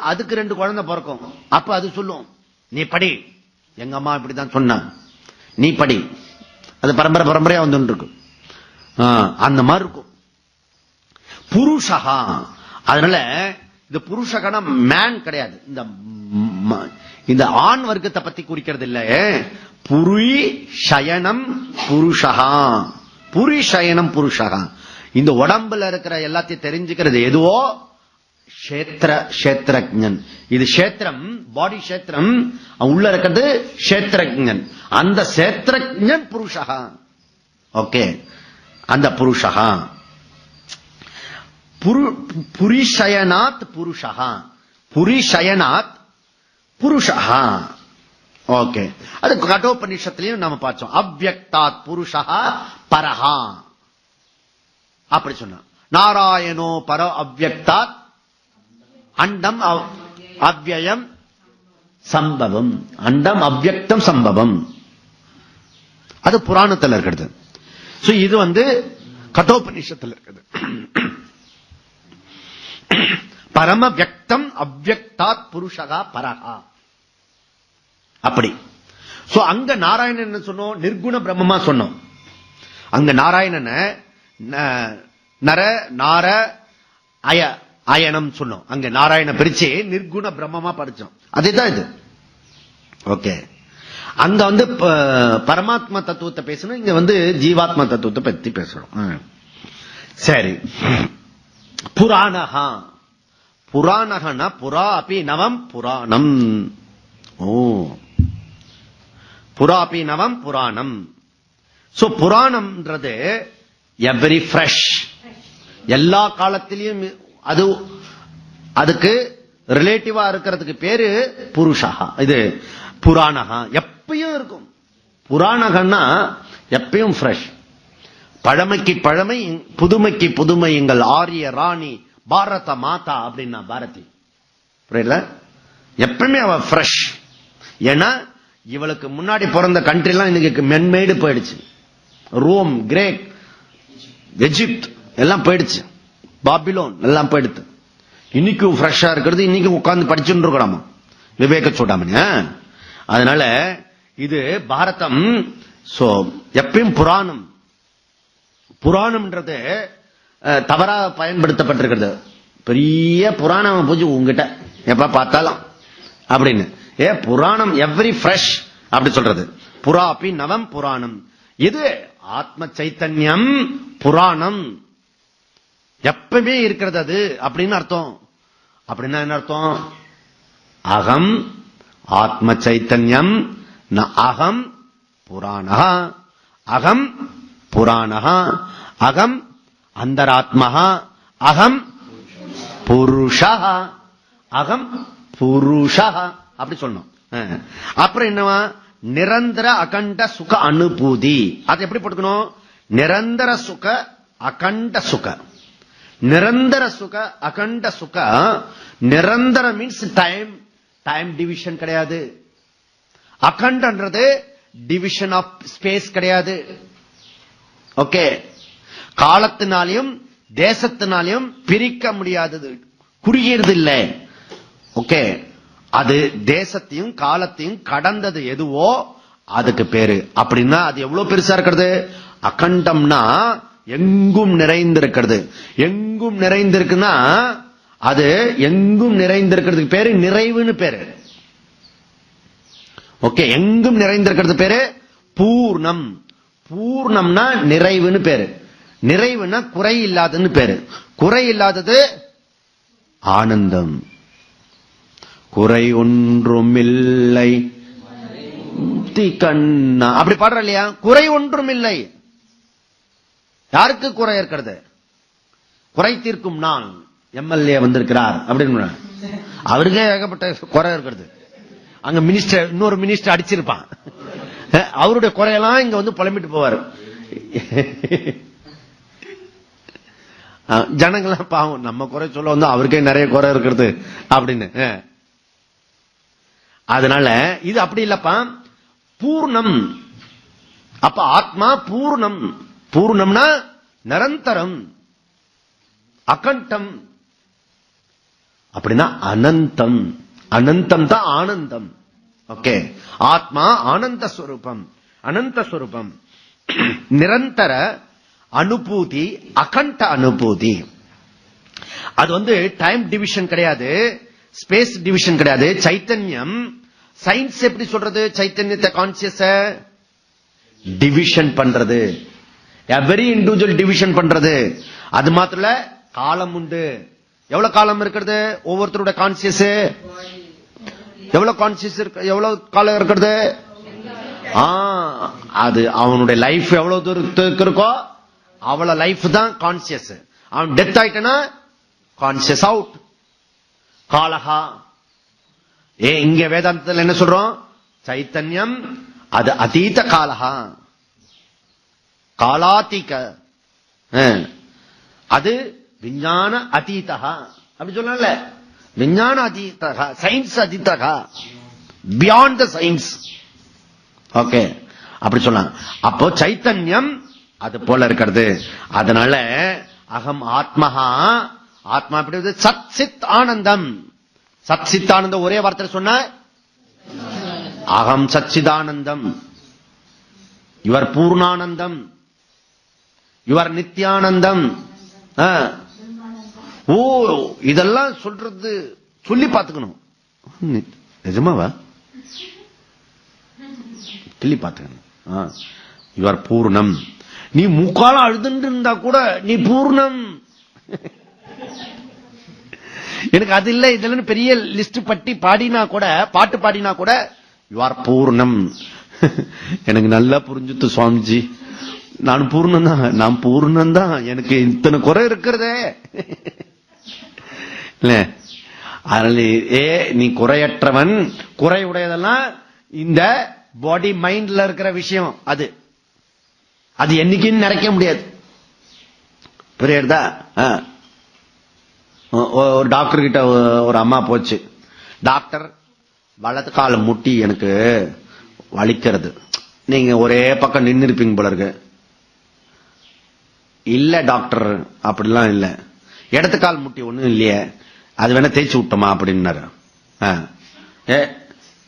[SPEAKER 1] அதுக்கு 2 குழந்தை பிறக்கும். அப்ப அது சொல்லும், நீ படி, எங்க அம்மா இப்படிதான் சொன்ன, நீ படி. அது பரம்பரை பரம்பரையா இருக்கு. அந்த மாதிரி இருக்கும் புருஷகா. அதனால இது புருஷகனா மேன் கிடையாது, இந்த ஆண் வர்க்கத்தை பத்தி குறிக்கிறது இல்ல. புரி சயனம் புருஷகா, புரி சயனம் புருஷகா. இந்த உடம்புல இருக்கிற எல்லாத்தையும் தெரிஞ்சுக்கிறது எதுவோ கஷேத்திரஜன். இது கஷேத்திரம், பாடி கஷேத்திரம், உள்ள இருக்கிறது கஷேத்திரஜன். அந்த கஷேத்திரஜன் புருஷகா. ஓகே, அந்த புருஷகா புரிஷயனாத் புருஷகா, புரிஷயனாத் புருஷகா. ஓகே, அது கட்டோபனிஷத்திலையும் நாம பார்த்தோம். அவ்யக்தாத் புருஷா பரஹா அப்படி சொன்ன. நாராயணோ பர அவ்யக்தாத் அண்டம் அவ்யயம் சம்பவம். அண்டம் அவ்யக்தம் சம்பவம், அது புராணத்தில் இருக்கிறது. இது கட்டோபனிஷத்தில் இருக்குது. பரம வியக்தம் அவ்யக்தாத் புருஷகா பரஹா அப்படி. அங்க நாராயணன் என்ன சொன்னோம்? நிர்குண பிரம்மமா சொன்னோம். அங்க நாராயணன் நர நார அயனம் சொன்னோம். அங்க நாராயண பிரிச்சு நிர்குண பிரம்மமா படிச்சோம். அதேதான் இது. ஓகே, அங்க பரமாத்மா தத்துவத்தை பேசணும், இங்க ஜீவாத்மா தத்துவத்தை பத்தி பேசணும். சரி, புராணஹா. புராணகனா புரா அப்பி நவம் புராணம். ஓ, புரா அப்பி நவம் புராணம். புராணம்ன்றது எவரி ஃப்ரெஷ், எல்லா காலத்திலையும் அதுக்கு ரிலேட்டிவா இருக்கிறதுக்கு பேரு புருஷா. இது புராணகா, எப்பயும் இருக்கும். புராணகன்னா எப்பயும் ஃப்ரெஷ். பழமைக்கு பழமை, புதுமைக்கு புதுமை. எங்கள் ஆரிய ராணி பாரத மாதா அப்படின்னா பாரதி. புரியல? எப்பவுமே அவ ஃப்ரெஷ். ஏன்னா இவளுக்கு முன்னாடி பிறந்த கண்ட்ரி எல்லாம் இன்னைக்கு மென்மேடு போயிடுச்சு. ரோம், கிரேக், எஜிப்த் எல்லாம் போயிடுச்சு. பாபிலோன் எல்லாம் போயிடுச்சு. இன்னைக்கும் ஃப்ரெஷ்ஷா இருக்கிறது, இன்னைக்கு உட்கார்ந்து படிச்சுட்டு இருக்கலாமா விவேக சூடாமணி. அதனால இது பாரதம். எப்பயும் புராணம். புராணம்ன்றது தவறாக பயன்படுத்தப்பட்டிருக்கிறது. பெரிய புராணம் பூஜை உங்ககிட்ட எப்ப பார்த்தாலும் அப்படின்னு. புராணம் எவ்ரி ஃப்ரெஷ் அப்படி சொல்றது. புராபி நவம் புராணம். இது ஆத்ம சைத்தன்யம் புராணம், எப்பவுமே இருக்கிறது அது அப்படின்னு அர்த்தம். அப்படின்னா என்ன அர்த்தம்? அகம் ஆத்ம சைத்தன்யம், ந அகம் புராணா. அகம் புராணா, அகம் அந்தராத்மஹா, அகம் புருஷா, அகம் புருஷா அப்படி சொல்லணும். அப்புறம் என்னவா? நிரந்தர அகண்ட சுக அனுபூதி. அது எப்படி போட்டுக்கணும்? நிரந்தர சுக அகண்ட சுக. நிரந்தர சுக அகண்ட சுக. நிரந்தர மீன்ஸ் டைம், டைம் டிவிஷன் கிடையாது. அகண்டன்றது டிவிஷன் ஆஃப் ஸ்பேஸ் கிடையாது. ஓகே, காலத்தினாலையும் தேசத்தினாலையும் பிரிக்க முடியாதது, குறுகிறது இல்லை. ஓகே, அது தேசத்தையும் காலத்தையும் கடந்தது எதுவோ அதுக்கு பேரு. அப்படின்னா அது எவ்வளவு பெருசா இருக்கிறது? அகண்டம்னா எங்கும் நிறைந்திருக்கிறது. எங்கும் நிறைந்திருக்குன்னா அது எங்கும் நிறைந்திருக்கிறதுக்கு பேரு நிறைவுன்னு பேரு. ஓகே, எங்கும் நிறைந்திருக்கிறது பேரு பூர்ணம். பூர்ணம்னா நிறைவுன்னு பேரு. நிறைவுன்னா குறை இல்லாதன்னு பேரு. குறை இல்லாதது ஆனந்தம். குறை ஒன்றும் இல்லை கண்ணா, அப்படி பாடுற இல்லையா? குறை ஒன்றும் இல்லை. யாருக்கு குறை இருக்கிறது? குறை தீர்க்கும் நான் எம்எல்ஏ வந்திருக்கிறார் அப்படின்னு அவருக்கே ஏகப்பட்ட குறை இருக்கிறது. அங்க மினிஸ்டர், இன்னொரு மினிஸ்டர் அடிச்சிருப்பான், அவருடைய குறையெல்லாம் இங்க வந்து புலம்பிட்டு போவார். ஜனங்கள்லாம் பாவம், நம்ம குறை சொல்ல வந்து அவருக்கே நிறைய குறை இருக்கிறது அப்படின்னு. அதனால இது அப்படி இல்லப்பா, பூர்ணம். அப்ப ஆத்மா பூர்ணம். பூர்ணம்னா நிரந்தரம், அகண்டம். அப்படின்னா அனந்தம். அனந்தம் தான் ஆனந்தம். ஓகே, ஆத்மா ஆனந்த ஸ்வரூபம். அனந்த ஸ்வரூபம், நிரந்தர அனுபூதி, அகண்ட அனுபூதி. அது வந்து டைம் டிவிஷன் கிடையாது, ஸ்பேஸ் டிவிஷன் கிடையாது. சைத்தன்யம், சயின்ஸ் எப்படி சொல்றது? சைத்தன்யத்தை கான்சியஸ் டிவிஷன் பண்றது, எவரி இண்டிவிஜுவல் டிவிஷன் பண்றது. அது மாத்திர காலம் உண்டு. எவ்வளவு காலம் இருக்கிறது ஒவ்வொருத்தருடைய கான்சியஸ்? எவ்வளவு கான்சியஸ் இருக்கு, எவ்வளவு காலம் இருக்கிறது? அது அவனுடைய லைஃப் எவ்வளவு தூரத்துக்கு இருக்கோ அவ்வளவு லைஃப் தான் கான்சியஸ். அவன் டெத் ஆயிட்டனா கான்சியஸ் அவுட். காலஹா, இங்க வேதாந்தத்தில் என்ன சொல்றோம்? சைத்தன்யம் அது அதீத காலஹா, காலாத்தீக. அது விஞ்ஞான அதீதா அப்படி சொல்லல. விஞ்ஞான அதீதா, சயின்ஸ் அதீதா, பியாண்ட் த சயின்ஸ். ஓகே, அப்படி சொல்லலாம். அப்போ சைத்தன்யம் அது போல இருக்கிறது. அதனால அகம் ஆத்மஹா, ஆத்மா எப்படி? சத் சித் ஆனந்தம். சத் சித் ஆனந்தம் ஒரே வார்த்தை சொன்ன அகம் சச்சிதானந்தம். யுவர் பூர்ணானந்தம், யுவர் நித்யானந்தம். ஓ, இதெல்லாம் சொல்றது சொல்லி பார்த்துக்கணும். நிஜமாவா? சொல்லி பார்த்துக்கணும். யுவர் பூர்ணம். நீ முக்காலம் அழுதுன்னு இருந்தா கூட நீ பூர்ணம். எனக்கு அது இல்ல இதெல்லாம் பெரிய லிஸ்ட் பட்டி பாடினா கூட, பாட்டு பாடினா கூட யூ ஆர் பூர்ணம். எனக்கு நல்லா புரிஞ்சுட்டு சுவாமிஜி, நான் பூர்ணம் தான், நான் பூர்ணம் தான், எனக்கு இத்தனை குறை இருக்கிறதே இல்ல. அதனால நீ குறையற்றவன். குறை உடையதெல்லாம் இந்த பாடி மைண்ட்ல இருக்கிற விஷயம். அது அது என்னைக்குன்னு நிறைக்க முடியாது. புரியுதா? ஒரு டாக்டர் கிட்ட ஒரு அம்மா போச்சு. டாக்டர், வலது கால முட்டி எனக்கு வலிக்கிறது. நீங்க ஒரே பக்கம் நின்று இருப்பீங்க போல இருக்கு. இல்ல டாக்டர், அப்படிலாம் இல்ல, இடது கால் முட்டி ஒண்ணும் இல்லையே, அது வேணா தேய்ச்சி விட்டோமா அப்படின்னாரு.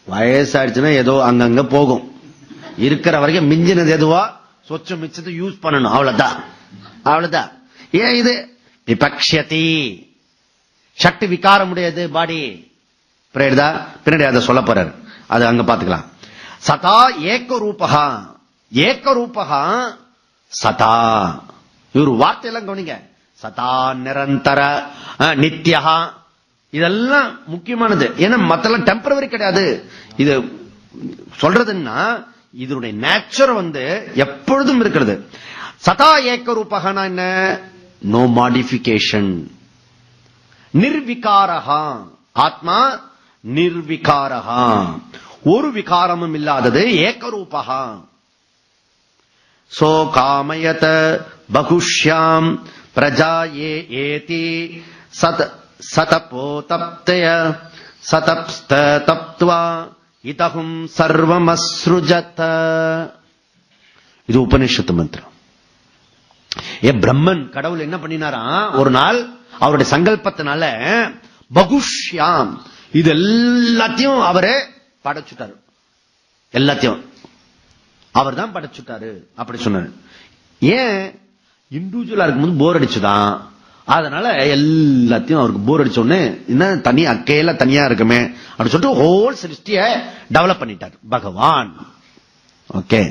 [SPEAKER 1] வயசாயிடுச்சுன்னா ஏதோ அங்கங்க போகும். இருக்கிற வரைக்கும் மிஞ்சினது எதுவா சொச்சம் மிச்சத்தை யூஸ் பண்ணணும். அவ்வளவுதான், அவ்வளவுதான். ஏன் இது விபக்ஷதி, சக்தி விகாரம் உடையது பாடி. பின்னாடி அதை சொல்ல போறாரு, அது அங்க பாத்துக்கலாம். சதா ஏக ரூபகா, ஏக ரூபகா சதா. இவரு வார்த்தையெல்லாம் கவனிங்க. சதா, நிரந்தர, நித்யா, இதெல்லாம் முக்கியமானது. ஏன்னா மத்தெல்லாம் டெம்பரவரி கிடையாது. இது சொல்றதுன்னா இதனுடைய நேச்சர் வந்து எப்பொழுதும் இருக்கிறது. சதா ஏக ரூபகனா என்ன? No modification. நிர்விகாரஹா, ஆத்மா நிர்விகாரஹா, ஒரு விகாரமும் இல்லாதது. ஏகரூபஹா. சோ காமயத பகுஷ்யாம் பிரஜா ஏதி சத் சதபோ தப்தய சதப்ஸ்த தப்த்வா இதஹும் சர்வமஸ்ருஜத. இது உபனிஷத்து மந்திரம். பிரம்மன் கடவுள் என்ன பண்ணினாரா, ஒரு நாள் அவருடைய சங்கல்பத்தினால பகுஷ்யாம், இது எல்லாத்தையும் அவரு படைச்சுட்டாரு. எல்லாத்தையும் அவர் தான் படைச்சுட்டாரு அப்படி சொன்னாரு. ஏன்? இண்டிவிஜுவலா இருக்கும்போது போர் அடிச்சுதான், அதனால எல்லாத்தையும் அவருக்கு போர் அடிச்ச உடனே என்ன தனியா அக்கையில தனியா இருக்குமே அப்படின்னு சொல்லிட்டு ஹோல் சிருஷ்டிய டெவலப் பண்ணிட்டார் பகவான். ஓகே,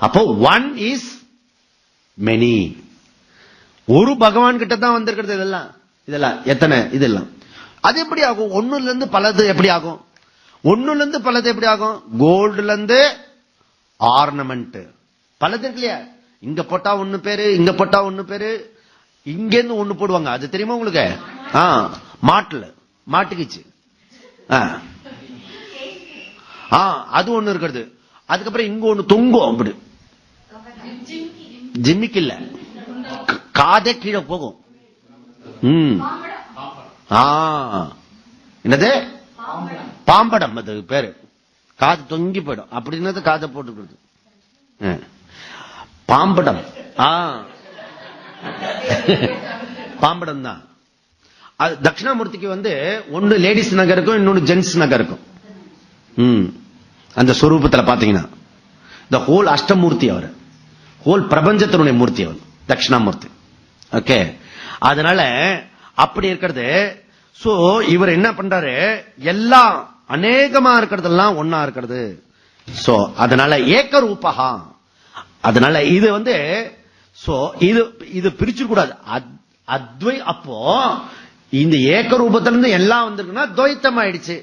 [SPEAKER 1] அப்போ ஒன் இஸ் மெனி. ஒரு பகவான் கிட்ட தான் வந்திருக்கிறது இதெல்லாம் எத்தனை இதெல்லாம். அது எப்படி ஆகும்? ஒண்ணுல இருந்து பலது எப்படி ஆகும்? ஒண்ணுல இருந்து பலது எப்படி ஆகும்? கோல்டுல இருந்து ஆர்னமெண்ட் பலது இருக்கு இல்லையா? இங்க போட்டா ஒண்ணு பேரு, இங்க போட்டா ஒண்ணு பேரு, இங்க இருந்து ஒண்ணு போடுவாங்க. அது தெரியுமா உங்களுக்கு? மாட்டுக்குச்சு அது ஒண்ணு இருக்கிறது. அதுக்கப்புறம் இங்க ஒண்ணு தொங்கும். அப்படி ஜிம்மிக்கு இல்ல, காதே கீழே போகும். என்னது? பாம்படம். அது பேரு காது தொங்கி போயிடும். அப்படின்னது காதை போட்டுக்கிறது பாம்படம். பாம்படம் தான். அது தட்சிணாமூர்த்திக்கு ஒன்னு லேடிஸ் நகருக்கும் இன்னொன்னு ஜென்ஸ் நகருக்கும். அந்த ஸ்வரூபத்தில் பாத்தீங்கன்னா இந்த ஹோல் அஷ்டமூர்த்தி, அவர் ஹோல் பிரபஞ்சத்தினுடைய மூர்த்தி அவர் தட்சிணாமூர்த்தி. ஓகே, அதனால அப்படி இருக்கிறது. சோ இவர் என்ன பண்றாரு? எல்லாம் அநேகமா இருக்கிறதெல்லாம் ஒன்னா இருக்கிறது. சோ அதனால ஏக்க ரூபகா. அதனால இது இது பிரிச்சு கூடாது. அப்போ இந்த ஏக்க ரூபத்திலிருந்து எல்லாம் வந்திருக்குன்னா துவைத்தம் ஆயிடுச்சு.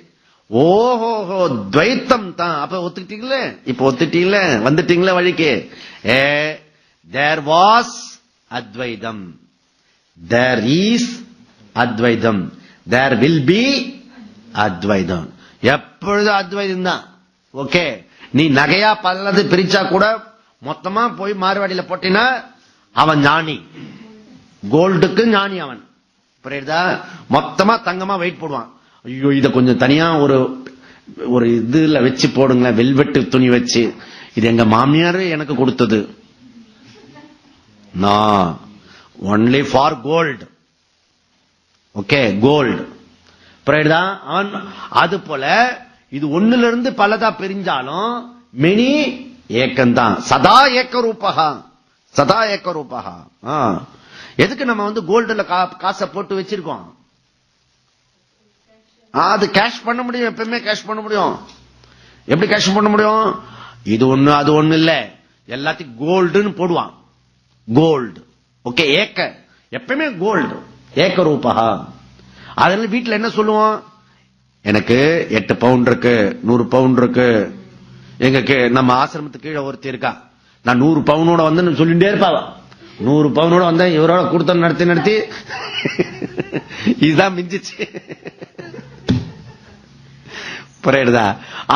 [SPEAKER 1] ஓஹோ, துவைத்தம் தான். அப்ப ஒத்துக்கிட்டீங்களே, இப்ப ஒத்துட்டீங்களே, வந்துட்டீங்களே வழிக்கு. There was Advaitham, there is Advaitham, there will be அத்வைதம். எப்பொழுது அத்வைதம் தான். ஓகே, நீ நகையா பல்லது பிரிச்சா கூட மொத்தமா போய் மார்வாடியில போட்டினா அவன் ஞானி, கோல்டுக்கு ஞானி அவன். புரியுதா? மொத்தமா தங்கமா வெயிட் போடுவான். ஐயோ, இத கொஞ்சம் தனியா ஒரு இதுல வச்சு போடுங்களேன், வெல்வெட்டு துணி வச்சு. இது எங்க மாமியார் எனக்கு கொடுத்தது, நான் only for gold. Okay, gold. புரியுதா? அது போல இது ஒண்ணுல இருந்து பலதா பிரிஞ்சாலும் மெனி ஏக்கம்தான். சதா ஏக்க ரூபகா, சதா ஏக்க ரூபகா. எதுக்கு நம்ம கோல்டுல காசை போட்டு வச்சிருக்கோம்? அது கேஷ் பண்ண முடியும், எப்பவுமே கேஷ் பண்ண முடியும். எப்படி கேஷ் பண்ண முடியும்? இது ஒண்ணு அது ஒண்ணு இல்ல, எல்லாத்தையும் கோல்டுன்னு போடுவான். கோல்டு. ஓகே, ஏக்க எப்பவுமே கோல்டு, ஏக்க ரூபகா. அதனால வீட்டுல என்ன சொல்லுவோம்? எனக்கு 8 பவுண்ட் இருக்கு, 100 பவுண்ட் இருக்கு. எங்க நம்ம ஆசிரமத்துக்கு கீழே ஒருத்தி இருக்கா, நான் 100 பவுனோட சொல்லிட்டே இருப்பாவ. 100 பவுனோட வந்தேன், இவரோட கொடுத்த நடத்தி இதுதான் மிஞ்சிச்சு. புரியுதா?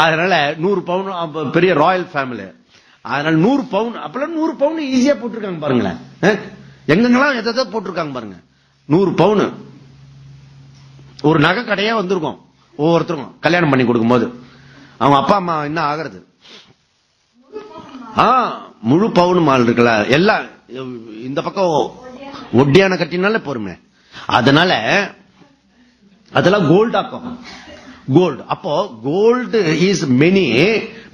[SPEAKER 1] அதனால 100 பவுன் பெரிய ராயல் ஃபேமிலி. அதனால 100 பவுன், அப்பெல்லாம் 100 பவுன் ஈஸியா போட்டிருக்காங்க பாருங்களேன். எங்கெங்கெல்லாம் எதை போட்டிருக்காங்க பாருங்க. 100 பவுன் ஒரு நகை கடையா வந்திருக்கும். ஒவ்வொருத்தருக்கும் கல்யாணம் பண்ணி கொடுக்கும் போது அவங்க அப்பா அம்மா என்ன ஆகிறது? முழு பவுன் மால் இருக்குல்ல, எல்லாம் இந்த பக்கம் ஒட்டியான கட்டினால பொறுமை. அதனால அதெல்லாம் கோல்டு ஆக்கும். கோல்டு. அப்போ gold is many,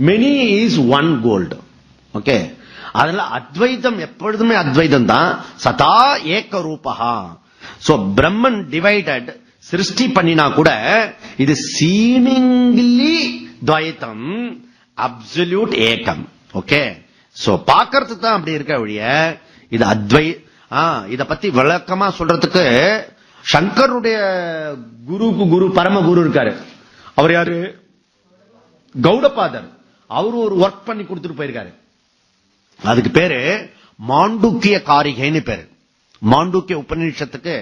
[SPEAKER 1] many is one gold. Okay, அதனால அத்வைதம் எப்பொழுதுமே அத்வைதம் தான். சதா ஏக்க ரூபகா. சோ பிரம்மன் டிவைடட் சிருஷ்டி பண்ணினா கூட இது சீமிங்லி துவைத்தம், அப்சல்யூட் ஏக்கம். ஓகே, சோ பாக்கிறது தான் அப்படி இருக்க ஒழிய இது அத்வை. இத பத்தி விளக்கமா சொல்றதுக்கு சங்கருடைய குருவுக்கு குரு பரம குரு இருக்காரு. அவர் யாரு? கௌடபாதர். அவரு ஒரு ஒர்க் பண்ணி கொடுத்துட்டு போயிருக்காரு. அதுக்கு பேரு மாண்டூக்கிய காரிகைன்னு பேரு. மாண்டூக்கிய உபநிஷத்துக்கு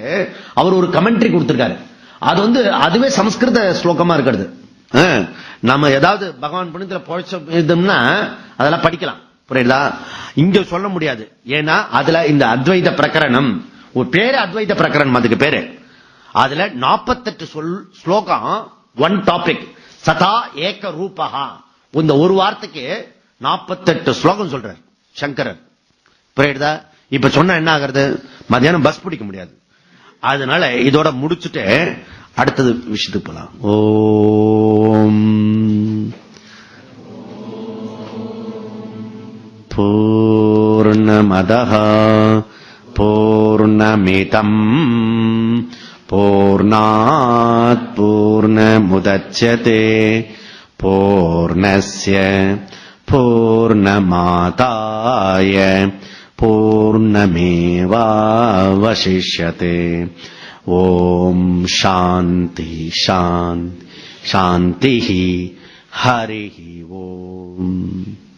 [SPEAKER 1] அவர் ஒரு கமெண்ட்ரி கொடுத்திருக்காரு. அது அதுவே சமஸ்கிருத ஸ்லோகமா இருக்கிறது. நம்ம ஏதாவது பகவான் புண்ணியத்துல பொழைச்சோம்னா அதெல்லாம் படிக்கலாம். புரியுதா? இங்க சொல்ல முடியாது. ஏன்னா அதுல இந்த அத்வைத பிரகரணம், ஒரு பேரு அத்வைத பிரகரணம் அதுக்கு பேரு. அதுல 48 ஸ்லோகம், ஒன் டாபிக். சதா ஏக்க ரூபகா. இந்த ஒரு வார்த்தைக்கு 48 ஸ்லோகம் சொல்றார் சங்கரர். புரியுதா? இப்ப சொன்னா என்ன ஆகிறது? மத்தியானம் பஸ் பிடிக்க முடியாது. அதனால இதோட முடிச்சுட்டு அடுத்தது விஷயத்துக்கு போலாம். ஓம் பூர்ணமதः பூர்ணமிதம் பூர்ணாத் பூர்ணமுதச்யதே பூர்ணஸ்ய பூர்ணமாதாய பூர்ணமேவாவசிஷ்யதே. ஓம் சாந்தி சாந்தி சாந்தி. ஹரி ஓம்.